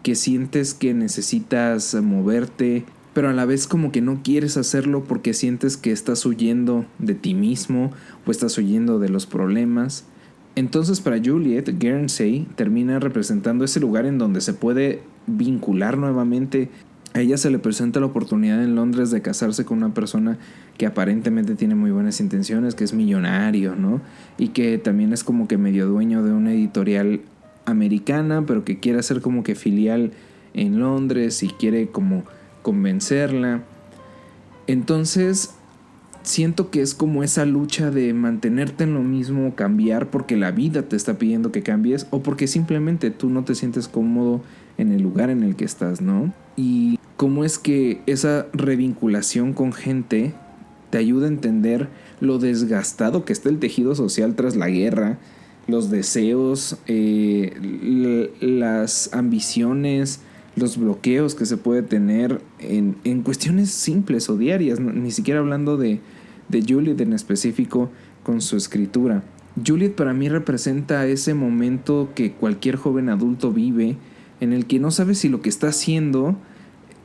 que sientes que necesitas moverte, pero a la vez como que no quieres hacerlo porque sientes que estás huyendo de ti mismo o estás huyendo de los problemas. Entonces para Juliet, Guernsey termina representando ese lugar en donde se puede vincular nuevamente. A ella se le presenta la oportunidad en Londres de casarse con una persona que aparentemente tiene muy buenas intenciones, que es millonario, ¿no? Y que también es como que medio dueño de una editorial americana, pero que quiere hacer como que filial en Londres y quiere como convencerla. Entonces siento que es como esa lucha de mantenerte en lo mismo, cambiar porque la vida te está pidiendo que cambies o porque simplemente tú no te sientes cómodo en el lugar en el que estás, ¿no? Y cómo es que esa revinculación con gente te ayuda a entender lo desgastado que está el tejido social tras la guerra, los deseos, las ambiciones, los bloqueos que se puede tener en cuestiones simples o diarias, ¿no? Ni siquiera hablando de Juliet en específico con su escritura. Juliet para mí representa ese momento que cualquier joven adulto vive, en el que no sabe si lo que está haciendo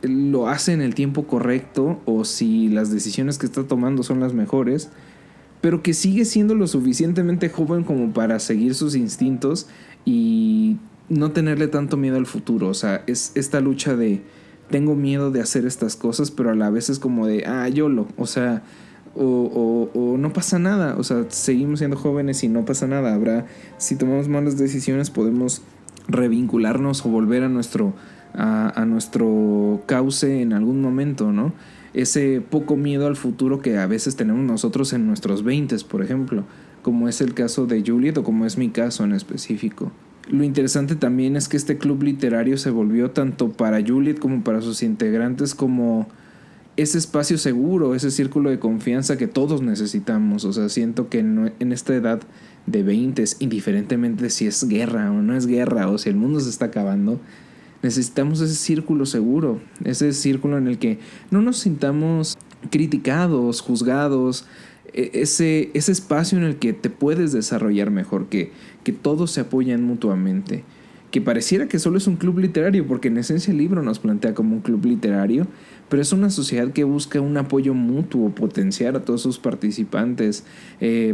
lo hace en el tiempo correcto o si las decisiones que está tomando son las mejores, pero que sigue siendo lo suficientemente joven como para seguir sus instintos y no tenerle tanto miedo al futuro. O sea, es esta lucha de tengo miedo de hacer estas cosas, pero a la vez es como de YOLO, o sea, o no pasa nada, o sea, seguimos siendo jóvenes y no pasa nada. Si tomamos malas decisiones podemos revincularnos o volver a nuestro cauce en algún momento, ¿no? Ese poco miedo al futuro que a veces tenemos nosotros en nuestros 20s, por ejemplo, como es el caso de Juliet o como es mi caso en específico. Lo interesante también es que este club literario se volvió tanto para Juliet como para sus integrantes como ese espacio seguro, ese círculo de confianza que todos necesitamos. O sea, siento que en esta edad de 20s, indiferentemente si es guerra o no es guerra o si el mundo se está acabando, necesitamos ese círculo seguro, ese círculo en el que no nos sintamos criticados, juzgados, ese espacio en el que te puedes desarrollar mejor, que todos se apoyan mutuamente, que pareciera que solo es un club literario, porque en esencia el libro nos plantea como un club literario, pero es una sociedad que busca un apoyo mutuo, potenciar a todos sus participantes,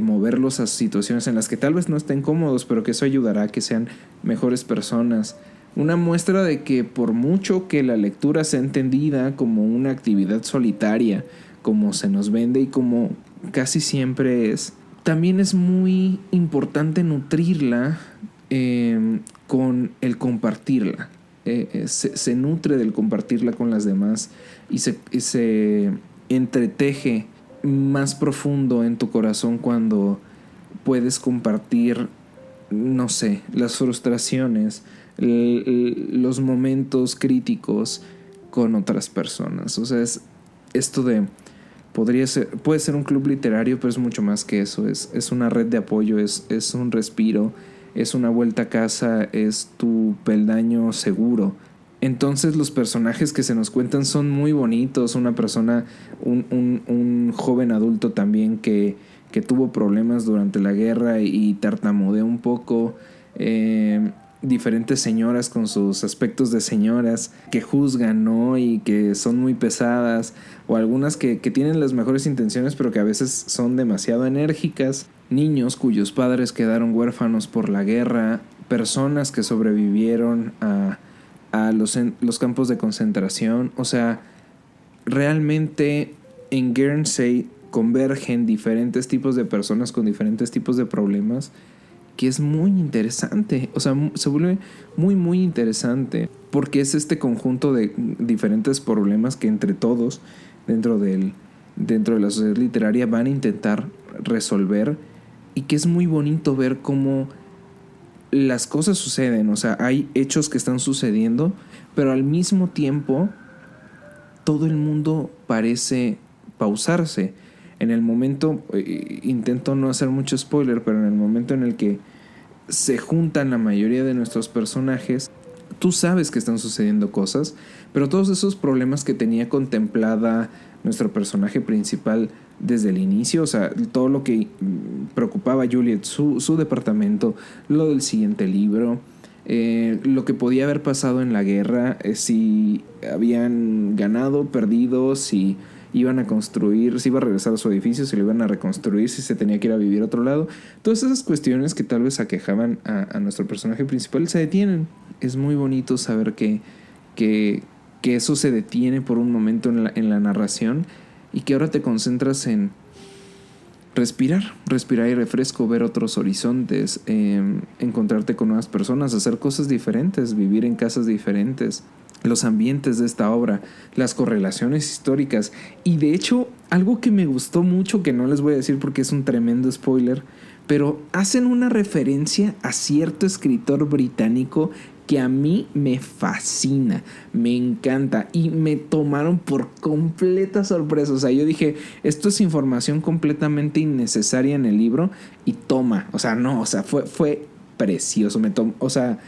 moverlos a situaciones en las que tal vez no estén cómodos, pero que eso ayudará a que sean mejores personas. Una muestra de que por mucho que la lectura sea entendida como una actividad solitaria, como se nos vende y como casi siempre es, también es muy importante nutrirla con el compartirla. Se nutre del compartirla con las demás y se entreteje más profundo en tu corazón cuando puedes compartir no sé, las frustraciones, los momentos críticos con otras personas. O sea, es esto de puede ser un club literario, pero es mucho más que eso. Es una red de apoyo, es un respiro, es una vuelta a casa, es tu peldaño seguro. Entonces los personajes que se nos cuentan son muy bonitos. Una persona, un joven adulto también que tuvo problemas durante la guerra y tartamudeó un poco. Diferentes señoras con sus aspectos de señoras que juzgan, ¿no? Y que son muy pesadas, o algunas que tienen las mejores intenciones pero que a veces son demasiado enérgicas, niños cuyos padres quedaron huérfanos por la guerra, personas que sobrevivieron a los campos de concentración. O sea, realmente en Guernsey convergen diferentes tipos de personas con diferentes tipos de problemas, que es muy interesante. O sea, se vuelve muy muy interesante porque es este conjunto de diferentes problemas que entre todos dentro de la sociedad literaria van a intentar resolver, y que es muy bonito ver cómo las cosas suceden. O sea, hay hechos que están sucediendo, pero al mismo tiempo todo el mundo parece pausarse. En el momento, intento no hacer mucho spoiler, pero en el momento en el que se juntan la mayoría de nuestros personajes, tú sabes que están sucediendo cosas, pero todos esos problemas que tenía contemplada nuestro personaje principal desde el inicio, o sea, todo lo que preocupaba a Juliet, su departamento, lo del siguiente libro, lo que podía haber pasado en la guerra, si habían ganado, perdido, si iban a construir, si iba a regresar a su edificio, si lo iban a reconstruir, si se tenía que ir a vivir a otro lado. Todas esas cuestiones que tal vez aquejaban a nuestro personaje principal se detienen. Es muy bonito saber que eso se detiene por un momento en la narración, y que ahora te concentras en respirar y refresco, ver otros horizontes, encontrarte con nuevas personas, hacer cosas diferentes, vivir en casas diferentes, los ambientes de esta obra, las correlaciones históricas. Y de hecho, algo que me gustó mucho, que no les voy a decir porque es un tremendo spoiler, pero hacen una referencia a cierto escritor británico que a mí me fascina, me encanta, y me tomaron por completa sorpresa. O sea, yo dije, esto es información completamente innecesaria en el libro, y toma, o sea, no, o sea, fue precioso. O sea,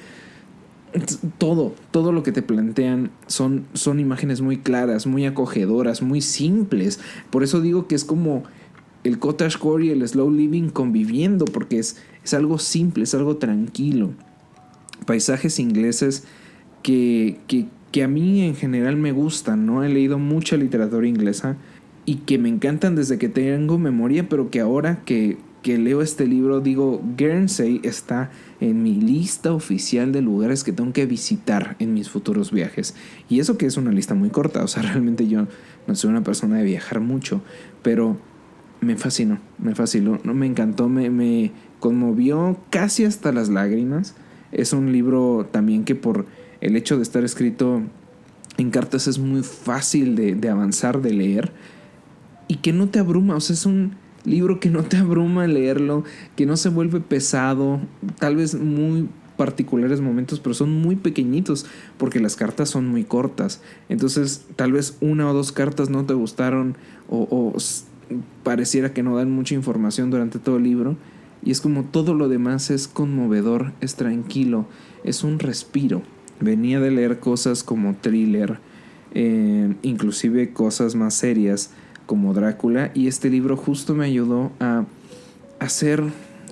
todo lo que te plantean son imágenes muy claras, muy acogedoras, muy simples. Por eso digo que es como el cottagecore y el slow living conviviendo, porque es algo simple, es algo tranquilo. Paisajes ingleses que a mí en general me gustan, ¿no? He leído mucha literatura inglesa y que me encantan desde que tengo memoria, pero que ahora que leo este libro digo, Guernsey está en mi lista oficial de lugares que tengo que visitar en mis futuros viajes. Y eso que es una lista muy corta, o sea, realmente yo no soy una persona de viajar mucho, pero me fascinó, no, me encantó, me conmovió casi hasta las lágrimas. Es un libro también que, por el hecho de estar escrito en cartas, es muy fácil de avanzar, de leer, y que no te abruma. O sea, es un libro que no te abruma leerlo, que no se vuelve pesado, tal vez muy particulares momentos, pero son muy pequeñitos porque las cartas son muy cortas. Entonces tal vez una o dos cartas no te gustaron, o pareciera que no dan mucha información durante todo el libro, y es como todo lo demás es conmovedor, es tranquilo, es un respiro. Venía de leer cosas como thriller, inclusive cosas más serias como Drácula, y este libro justo me ayudó a hacer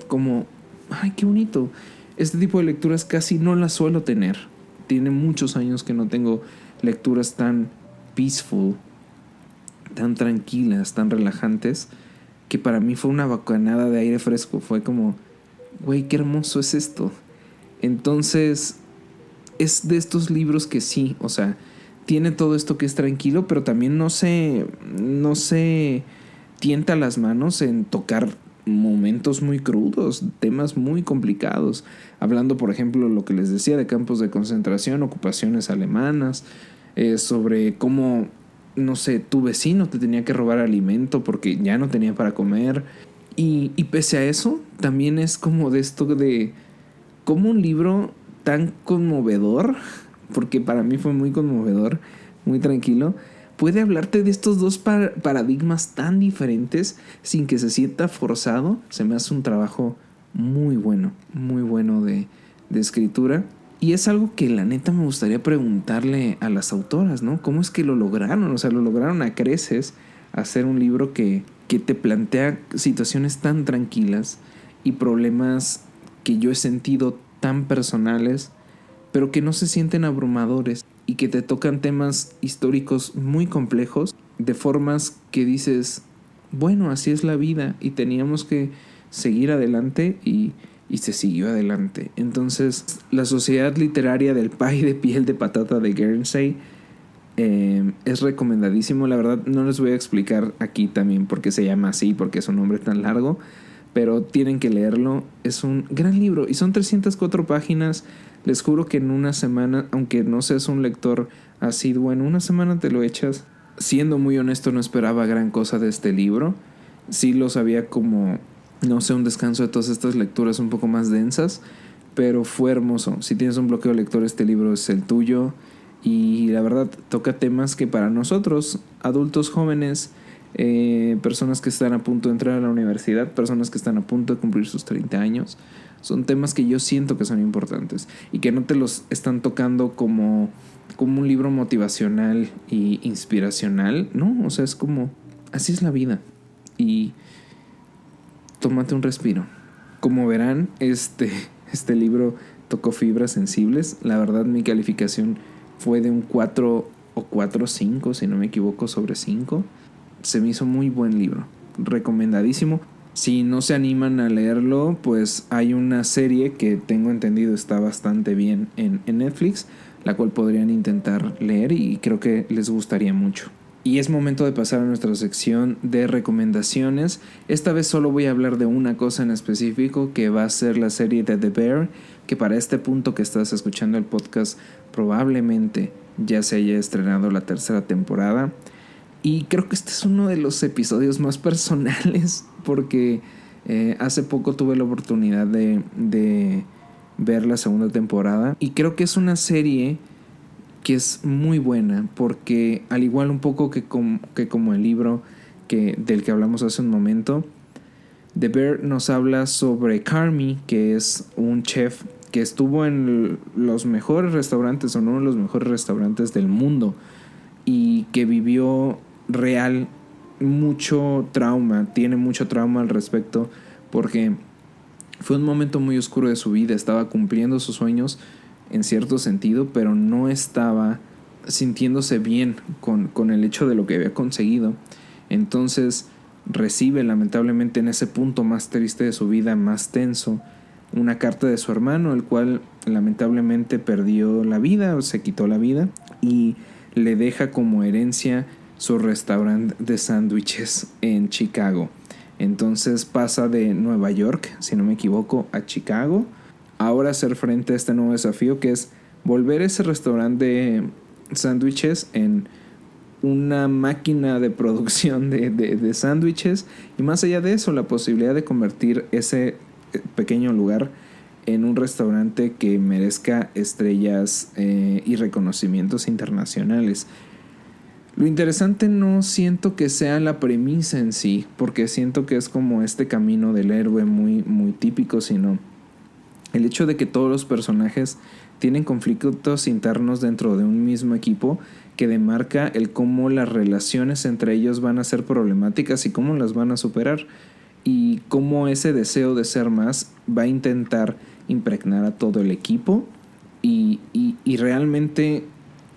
como, ay, qué bonito. Este tipo de lecturas casi no las suelo tener. Tiene muchos años que no tengo lecturas tan peaceful, tan tranquilas, tan relajantes, que para mí fue una bocanada de aire fresco. Fue como, güey, qué hermoso es esto. Entonces, es de estos libros que sí, o sea, tiene todo esto que es tranquilo, pero también no se tienta las manos en tocar momentos muy crudos, temas muy complicados. Hablando, por ejemplo, lo que les decía de campos de concentración, ocupaciones alemanas, sobre cómo, no sé, tu vecino te tenía que robar alimento porque ya no tenía para comer. Y pese a eso, también es como de esto de cómo un libro tan conmovedor, porque para mí fue muy conmovedor, muy tranquilo, puede hablarte de estos dos paradigmas tan diferentes sin que se sienta forzado. Se me hace un trabajo muy bueno de escritura. Y es algo que la neta me gustaría preguntarle a las autoras, ¿no? ¿Cómo es que lo lograron? O sea, lo lograron a creces hacer un libro que te plantea situaciones tan tranquilas y problemas que yo he sentido tan personales, pero que no se sienten abrumadores y que te tocan temas históricos muy complejos de formas que dices, bueno, así es la vida y teníamos que seguir adelante y se siguió adelante. Entonces, la Sociedad Literaria del Pay de Piel de Patata de Guernsey es recomendadísimo. La verdad no les voy a explicar aquí también por qué se llama así, porque es un nombre tan largo, pero tienen que leerlo. Es un gran libro y son 304 páginas. Les juro que en una semana, aunque no seas un lector asiduo, en una semana te lo echas. Siendo muy honesto, no esperaba gran cosa de este libro. Sí lo sabía como, no sé, un descanso de todas estas lecturas un poco más densas, pero fue hermoso. Si tienes un bloqueo de lector, este libro es el tuyo. Y la verdad toca temas que para nosotros, adultos jóvenes, personas que están a punto de entrar a la universidad, personas que están a punto de cumplir sus 30 años, son temas que yo siento que son importantes y que no te los están tocando como un libro motivacional y inspiracional, ¿no? O sea, es como, así es la vida y tómate un respiro. Como verán, este libro tocó fibras sensibles. La verdad, mi calificación fue de un 4 o 4.5, si no me equivoco, sobre 5. Se me hizo muy buen libro, recomendadísimo. Si no se animan a leerlo, pues hay una serie que tengo entendido está bastante bien en Netflix, la cual podrían intentar leer y creo que les gustaría mucho. Y es momento de pasar a nuestra sección de recomendaciones. Esta vez solo voy a hablar de una cosa en específico, que va a ser la serie de The Bear, que para este punto que estás escuchando el podcast probablemente ya se haya estrenado la 3ª temporada. Y creo que este es uno de los episodios más personales porque hace poco tuve la oportunidad de ver la 2ª temporada y creo que es una serie que es muy buena porque al igual un poco que como el libro del que hablamos hace un momento, The Bear nos habla sobre Carmy, que es un chef que estuvo en los mejores restaurantes o uno de los mejores restaurantes del mundo y que vivió real mucho trauma, tiene mucho trauma al respecto porque fue un momento muy oscuro de su vida. Estaba cumpliendo sus sueños en cierto sentido, pero no estaba sintiéndose bien con el hecho de lo que había conseguido. Entonces recibe lamentablemente en ese punto más triste de su vida, más tenso, una carta de su hermano, el cual lamentablemente perdió la vida o se quitó la vida y le deja como herencia su restaurante de sándwiches en Chicago. Entonces pasa de Nueva York, si no me equivoco, a Chicago. Ahora hacer frente a este nuevo desafío, que es volver ese restaurante de sándwiches en una máquina de producción de sándwiches. Y más allá de eso, la posibilidad de convertir ese pequeño lugar en un restaurante que merezca estrellas y reconocimientos internacionales. Lo interesante no siento que sea la premisa en sí, porque siento que es como este camino del héroe muy, muy típico, sino el hecho de que todos los personajes tienen conflictos internos dentro de un mismo equipo que demarca el cómo las relaciones entre ellos van a ser problemáticas y cómo las van a superar, y cómo ese deseo de ser más va a intentar impregnar a todo el equipo y realmente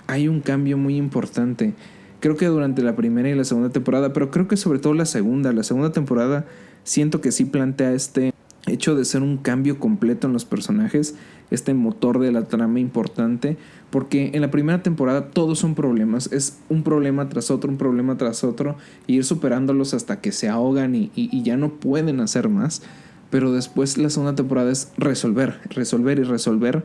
hay un cambio muy importante. Creo que durante la 1ª y la 2ª temporada, pero creo que sobre todo la 2ª temporada, siento que sí plantea este hecho de ser un cambio completo en los personajes, este motor de la trama importante, porque en la 1ª temporada todos son problemas, es un problema tras otro, y ir superándolos hasta que se ahogan y ya no pueden hacer más. Pero después la 2ª temporada es resolver,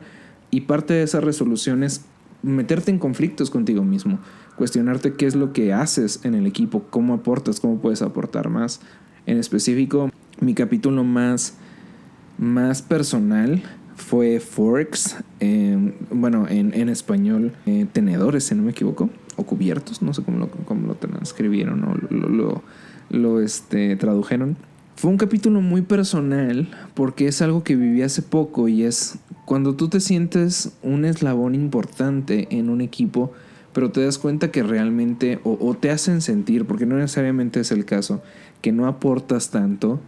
y parte de esa resolución es meterte en conflictos contigo mismo, cuestionarte qué es lo que haces en el equipo, cómo aportas, cómo puedes aportar más. En específico, mi capítulo más personal fue forks, en español, tenedores, si no me equivoco, o cubiertos, no sé cómo lo transcribieron o lo tradujeron. Fue un capítulo muy personal porque es algo que viví hace poco y es cuando tú te sientes un eslabón importante en un equipo, pero te das cuenta que realmente, o te hacen sentir, porque no necesariamente es el caso, que no aportas tanto.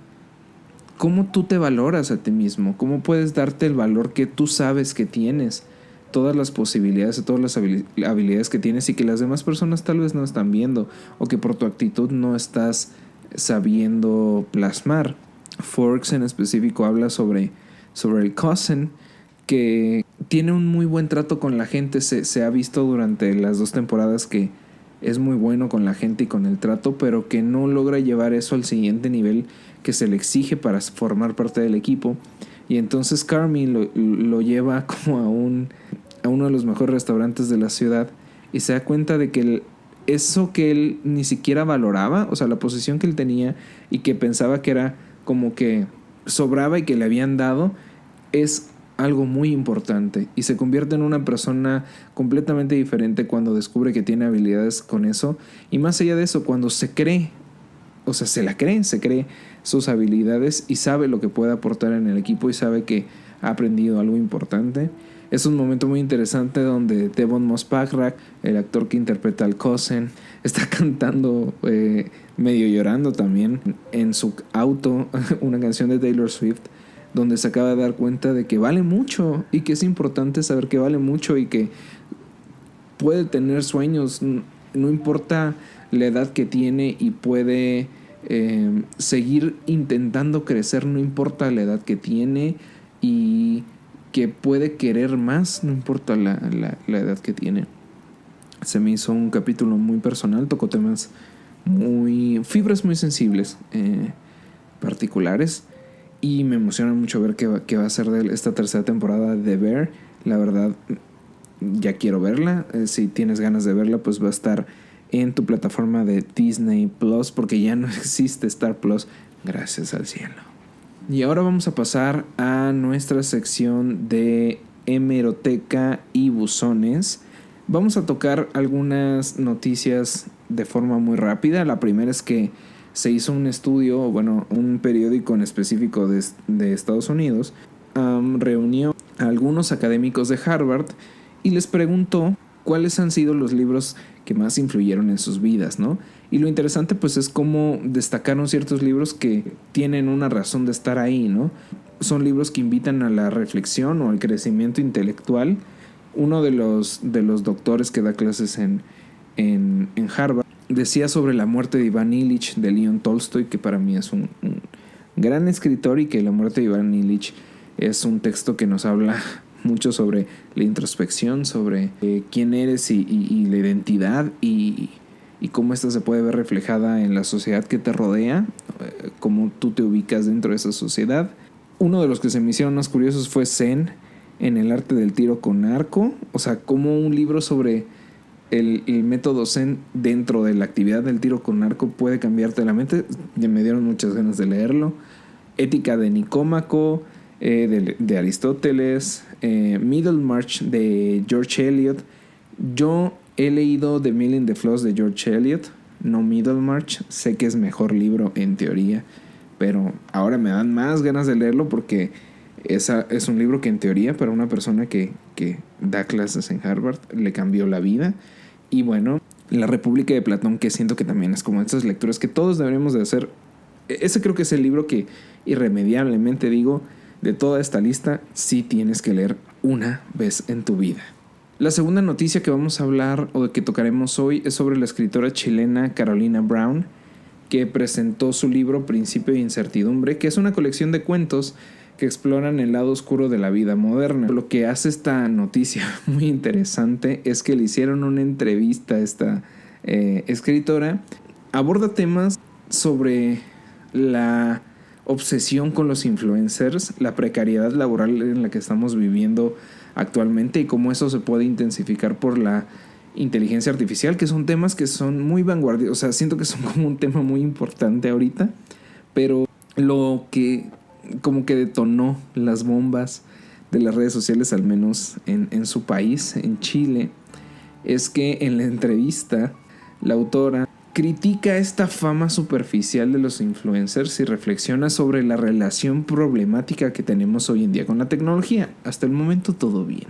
¿Cómo tú te valoras a ti mismo? ¿Cómo puedes darte el valor que tú sabes que tienes? Todas las posibilidades, todas las habilidades que tienes y que las demás personas tal vez no están viendo o que por tu actitud no estás sabiendo plasmar. Forks en específico habla sobre el cousin que tiene un muy buen trato con la gente. Se ha visto durante las 2 temporadas que es muy bueno con la gente y con el trato, pero que no logra llevar eso al siguiente nivel que se le exige para formar parte del equipo. Y entonces Carmy lo lleva como a uno de los mejores restaurantes de la ciudad y se da cuenta de que eso que él ni siquiera valoraba, o sea, la posición que él tenía y que pensaba que era como que sobraba y que le habían dado, es algo muy importante y se convierte en una persona completamente diferente cuando descubre que tiene habilidades con eso. Y más allá de eso, cuando se cree, o sea, se cree sus habilidades y sabe lo que puede aportar en el equipo y sabe que ha aprendido algo importante. Es un momento muy interesante donde Devon Moss-Backrack, el actor que interpreta al cousin, está cantando, medio llorando también, en su auto, una canción de Taylor Swift, donde se acaba de dar cuenta de que vale mucho y que es importante saber que vale mucho y que puede tener sueños, no importa la edad que tiene, y puede seguir intentando crecer, no importa la edad que tiene, y que puede querer más, no importa la edad que tiene. Se me hizo un capítulo muy personal, tocó temas fibras muy sensibles, particulares, y me emociona mucho ver qué va a ser de esta tercera temporada de Bear. La verdad, ya quiero verla. Si tienes ganas de verla, pues va a estar en tu plataforma de Disney Plus, porque ya no existe Star Plus, gracias al cielo. Y ahora vamos a pasar a nuestra sección de hemeroteca y buzones. Vamos a tocar algunas noticias de forma muy rápida. La primera es que se hizo un estudio, un periódico en específico de Estados Unidos, reunió a algunos académicos de Harvard y les preguntó cuáles han sido los libros que más influyeron en sus vidas, ¿no? Y lo interesante pues es cómo destacaron ciertos libros que tienen una razón de estar ahí, ¿no? Son libros que invitan a la reflexión o al crecimiento intelectual. Uno de los doctores que da clases en Harvard decía sobre la muerte de Iván Ilich de León Tolstoy, que para mí es un gran escritor, y que La muerte de Iván Ilich es un texto que nos habla mucho sobre la introspección, sobre quién eres y la identidad, y cómo esta se puede ver reflejada en la sociedad que te rodea, cómo tú te ubicas dentro de esa sociedad. Uno de los que se me hicieron más curiosos fue Zen en el arte del tiro con arco, o sea, como un libro sobre el método Zen dentro de la actividad del tiro con arco puede cambiarte la mente. Me dieron muchas ganas de leerlo. Ética de Nicómaco, de Aristóteles, Middlemarch de George Eliot. Yo he leído The Mill in the Floss de George Eliot, no Middlemarch. Sé que es mejor libro en teoría, pero ahora me dan más ganas de leerlo porque es un libro que en teoría para una persona que da clases en Harvard le cambió la vida. Y bueno, La República de Platón, que siento que también es como estas lecturas que todos deberíamos de hacer. Ese creo que es el libro que irremediablemente digo, de toda esta lista, sí tienes que leer una vez en tu vida. La segunda noticia que vamos a hablar o de que tocaremos hoy es sobre la escritora chilena Carolina Brown, que presentó su libro Principio de Incertidumbre, que es una colección de cuentos que exploran el lado oscuro de la vida moderna. Lo que hace esta noticia muy interesante es que le hicieron una entrevista a esta escritora. Aborda temas sobre la obsesión con los influencers, la precariedad laboral en la que estamos viviendo actualmente y cómo eso se puede intensificar por la inteligencia artificial, que son temas que son muy vanguardistas. O sea, siento que son como un tema muy importante ahorita, pero lo que como que detonó las bombas de las redes sociales, al menos en su país, en Chile, es que en la entrevista la autora critica esta fama superficial de los influencers y reflexiona sobre la relación problemática que tenemos hoy en día con la tecnología. Hasta el momento todo bien.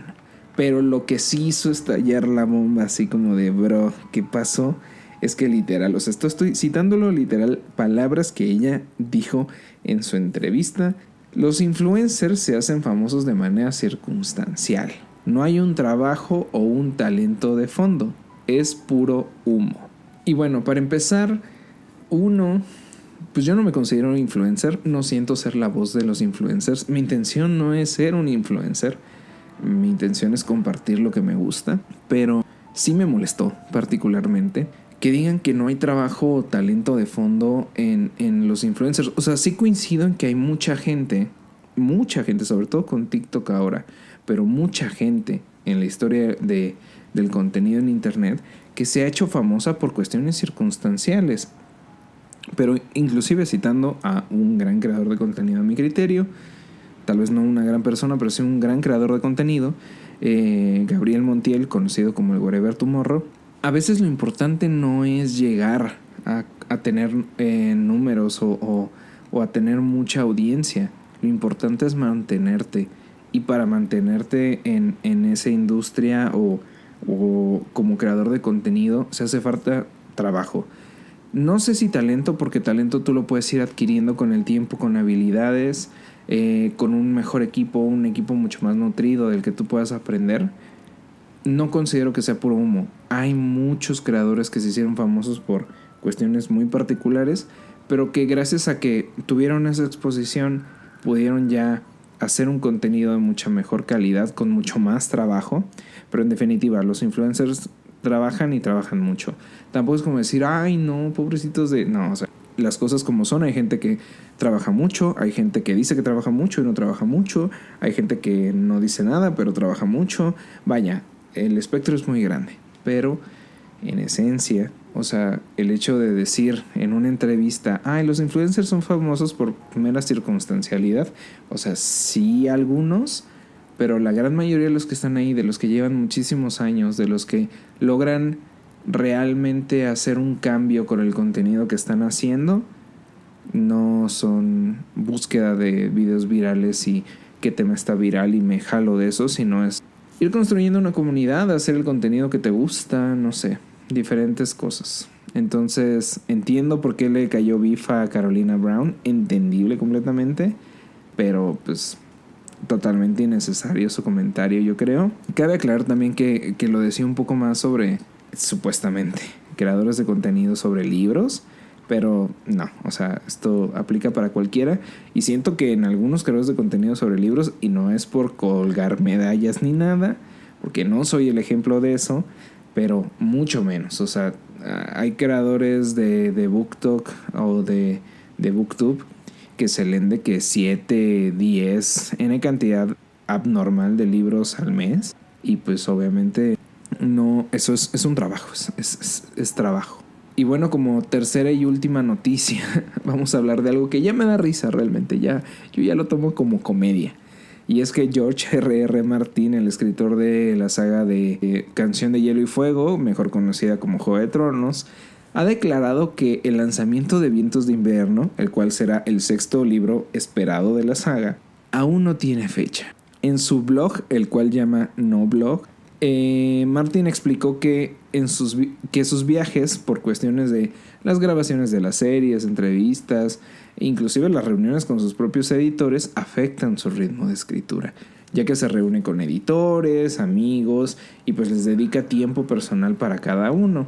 Pero lo que sí hizo estallar la bomba, así como de bro, ¿qué pasó? Es que literal, o sea, estoy citándolo literal, palabras que ella dijo en su entrevista. Los influencers se hacen famosos de manera circunstancial. No hay un trabajo o un talento de fondo. Es puro humo. Y bueno, para empezar, pues yo no me considero un influencer. No siento ser la voz de los influencers. Mi intención no es ser un influencer. Mi intención es compartir lo que me gusta. Pero sí me molestó particularmente que digan que no hay trabajo o talento de fondo en los influencers. O sea, sí coincido en que hay mucha gente, sobre todo con TikTok ahora, pero mucha gente en la historia del contenido en internet que se ha hecho famosa por cuestiones circunstanciales. Pero inclusive citando a un gran creador de contenido a mi criterio, tal vez no una gran persona, pero sí un gran creador de contenido, Gabriel Montiel, conocido como el Wherever Tomorrow. A veces lo importante no es llegar a tener números o a tener mucha audiencia. Lo importante es mantenerte. Y para mantenerte en esa industria o como creador de contenido, se hace falta trabajo. No sé si talento, porque talento tú lo puedes ir adquiriendo con el tiempo, con habilidades, con un mejor equipo, un equipo mucho más nutrido del que tú puedas aprender. No considero que sea puro humo. Hay muchos creadores que se hicieron famosos por cuestiones muy particulares, pero que gracias a que tuvieron esa exposición pudieron ya hacer un contenido de mucha mejor calidad, con mucho más trabajo. Pero en definitiva, los influencers trabajan y trabajan mucho. Tampoco es como decir, ay no, pobrecitos de... No, o sea, las cosas como son. Hay gente que trabaja mucho, hay gente que dice que trabaja mucho y no trabaja mucho, hay gente que no dice nada pero trabaja mucho. Vaya, el espectro es muy grande, pero en esencia, o sea, el hecho de decir en una entrevista, los influencers son famosos por mera circunstancialidad, o sea, sí algunos, pero la gran mayoría de los que están ahí, de los que llevan muchísimos años, de los que logran realmente hacer un cambio con el contenido que están haciendo, no son búsqueda de videos virales y qué tema está viral y me jalo de eso, sino es ir construyendo una comunidad, hacer el contenido que te gusta, no sé, diferentes cosas. Entonces entiendo por qué le cayó bifa a Carolina Brown, entendible completamente, pero pues totalmente innecesario su comentario, yo creo. Cabe aclarar también que lo decía un poco más sobre, supuestamente, creadores de contenido sobre libros. Pero no, o sea, esto aplica para cualquiera. Y siento que en algunos creadores de contenido sobre libros, y no es por colgar medallas ni nada, porque no soy el ejemplo de eso, pero mucho menos. O sea, hay creadores de BookTok o de BookTube que se leen de que 7, 10, N cantidad abnormal de libros al mes. Y pues obviamente no, eso es un trabajo, es trabajo. Y bueno, como tercera y última noticia, vamos a hablar de algo que ya me da risa realmente. Yo ya lo tomo como comedia. Y es que George R.R. Martin, el escritor de la saga de Canción de Hielo y Fuego, mejor conocida como Juego de Tronos, ha declarado que el lanzamiento de Vientos de Invierno, el cual será el 6º libro esperado de la saga, aún no tiene fecha. En su blog, el cual llama No Blog, Martin explicó que sus viajes, por cuestiones de las grabaciones de las series, entrevistas e inclusive las reuniones con sus propios editores, afectan su ritmo de escritura, ya que se reúne con editores, amigos y pues les dedica tiempo personal para cada uno.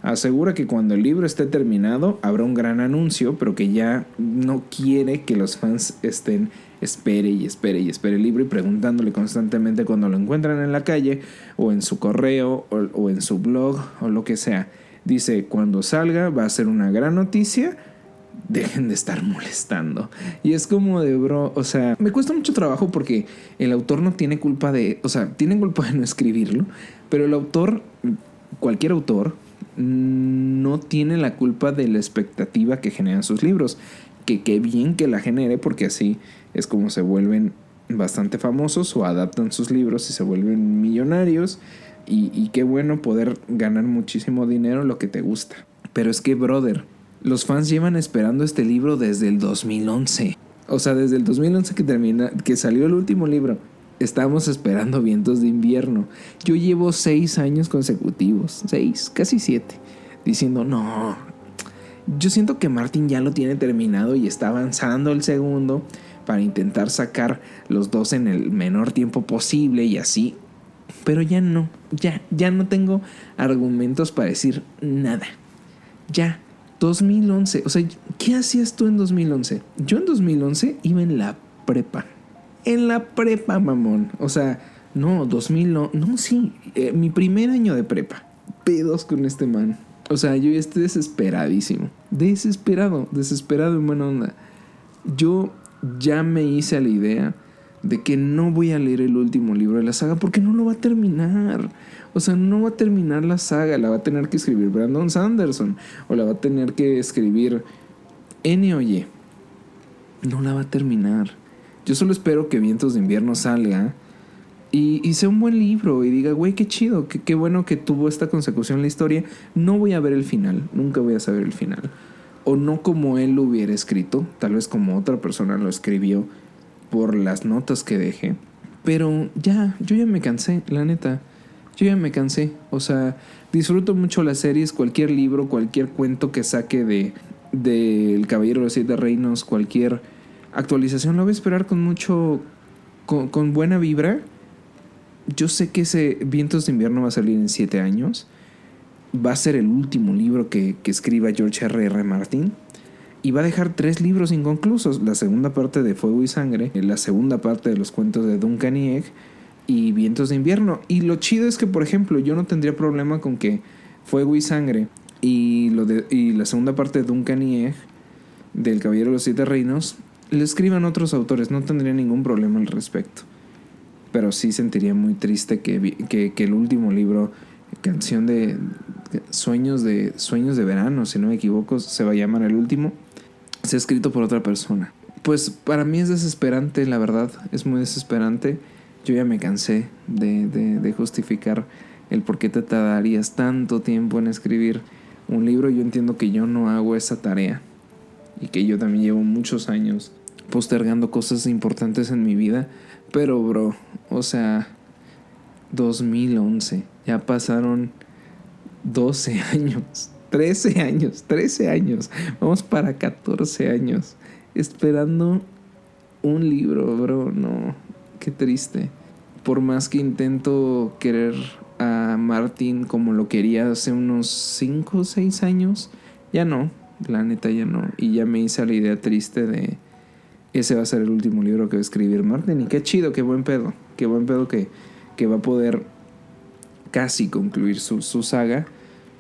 Asegura que cuando el libro esté terminado habrá un gran anuncio, pero que ya no quiere que los fans estén espere el libro y preguntándole constantemente cuando lo encuentran en la calle o en su correo o en su blog o lo que sea. Dice, cuando salga va a ser una gran noticia, dejen de estar molestando. Y es como de bro, o sea, me cuesta mucho trabajo porque el autor no tiene culpa tiene culpa de no escribirlo, pero el autor, cualquier autor, no tiene la culpa de la expectativa que generan sus libros. Que qué bien que la genere, porque así es como se vuelven bastante famosos o adaptan sus libros y se vuelven millonarios. Y qué bueno poder ganar muchísimo dinero en lo que te gusta. Pero es que, brother, los fans llevan esperando este libro desde el 2011. O sea, desde el 2011 que salió el último libro. Estábamos esperando Vientos de Invierno. Yo llevo 6 años consecutivos, 6, casi 7, diciendo no. Yo siento que Martin ya lo tiene terminado y está avanzando el segundo para intentar sacar los dos en el menor tiempo posible y así. Pero ya no tengo argumentos para decir nada. Ya, 2011, o sea, ¿qué hacías tú en 2011? Yo en 2011 iba en la prepa. En la prepa, mamón. O sea, no, 2000 no, sí, mi primer año de prepa. Pedos con este man. O sea, yo ya estoy desesperadísimo. Desesperado en buena onda. Yo ya me hice a la idea de que no voy a leer el último libro de la saga porque no lo va a terminar. O sea, no va a terminar la saga. La va a tener que escribir Brandon Sanderson o la va a tener que escribir N o Y. No la va a terminar. Yo solo espero que Vientos de Invierno salga y sea un buen libro y diga, güey, qué chido, qué bueno que tuvo esta consecución la historia. No voy a ver el final, nunca voy a saber el final. O no como él lo hubiera escrito, tal vez como otra persona lo escribió por las notas que dejé. Pero yo ya me cansé, la neta. Yo ya me cansé. O sea, disfruto mucho las series, cualquier libro, cualquier cuento que saque de El Caballero de los Siete Reinos, cualquier actualización, la voy a esperar con mucho, con buena vibra. Yo sé que ese Vientos de Invierno va a salir en 7 años. Va a ser el último libro que escriba George R.R. Martin. Y va a dejar 3 libros inconclusos. La segunda parte de Fuego y Sangre, la segunda parte de los cuentos de Duncan y Egg y Vientos de Invierno. Y lo chido es que, por ejemplo, yo no tendría problema con que Fuego y Sangre y la segunda parte de Duncan y Egg del Caballero de los Siete Reinos lo escriban otros autores. No tendría ningún problema al respecto. Pero sí sentiría muy triste que el último libro, Canción de Sueños de Verano, si no me equivoco, se va a llamar el último, sea escrito por otra persona. Pues para mí es desesperante, la verdad, es muy desesperante. Yo ya me cansé de justificar el por qué te tardarías tanto tiempo en escribir un libro. Yo entiendo que yo no hago esa tarea y que yo también llevo muchos años postergando cosas importantes en mi vida. Pero bro, o sea, 2011, ya pasaron 12 años, 13 años, vamos para 14 años esperando un libro, bro. No, qué triste. Por más que intento querer a Martin como lo quería hace unos 5 o 6 años, ya no, la neta ya no. Y ya me hice la idea triste de ese va a ser el último libro que va a escribir Martin. Y qué chido, qué buen pedo que va a poder casi concluir su saga.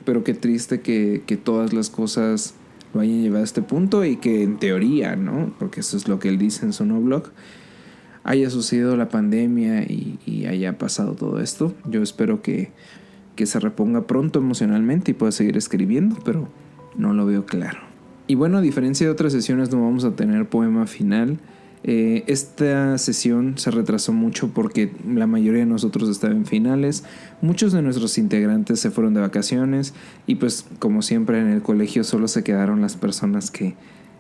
Pero qué triste que todas las cosas lo hayan llevado a este punto y que en teoría, ¿no? Porque eso es lo que él dice en su nuevo blog, haya sucedido la pandemia y haya pasado todo esto. Yo espero que se reponga pronto emocionalmente y pueda seguir escribiendo, pero no lo veo claro. Y bueno, a diferencia de otras sesiones no vamos a tener poema final. Esta sesión se retrasó mucho porque la mayoría de nosotros estaban en finales. Muchos de nuestros integrantes se fueron de vacaciones y pues como siempre en el colegio solo se quedaron las personas que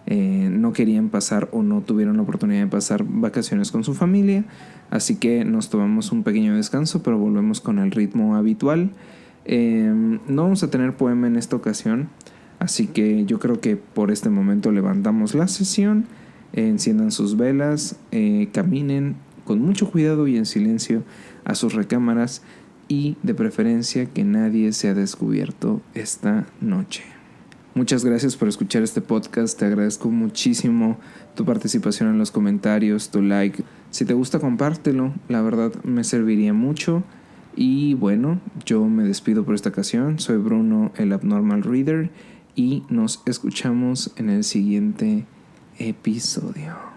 no querían pasar o no tuvieron la oportunidad de pasar vacaciones con su familia. Así que nos tomamos un pequeño descanso, pero volvemos con el ritmo habitual. No vamos a tener poema en esta ocasión, así que yo creo que por este momento levantamos la sesión. Enciendan sus velas, caminen con mucho cuidado y en silencio a sus recámaras y de preferencia que nadie sea descubierto esta noche. Muchas gracias por escuchar este podcast, te agradezco muchísimo tu participación en los comentarios, tu like. Si te gusta, compártelo, la verdad me serviría mucho. Y bueno, yo me despido por esta ocasión, soy Bruno, el Abnormal Reader, y nos escuchamos en el siguiente episodio.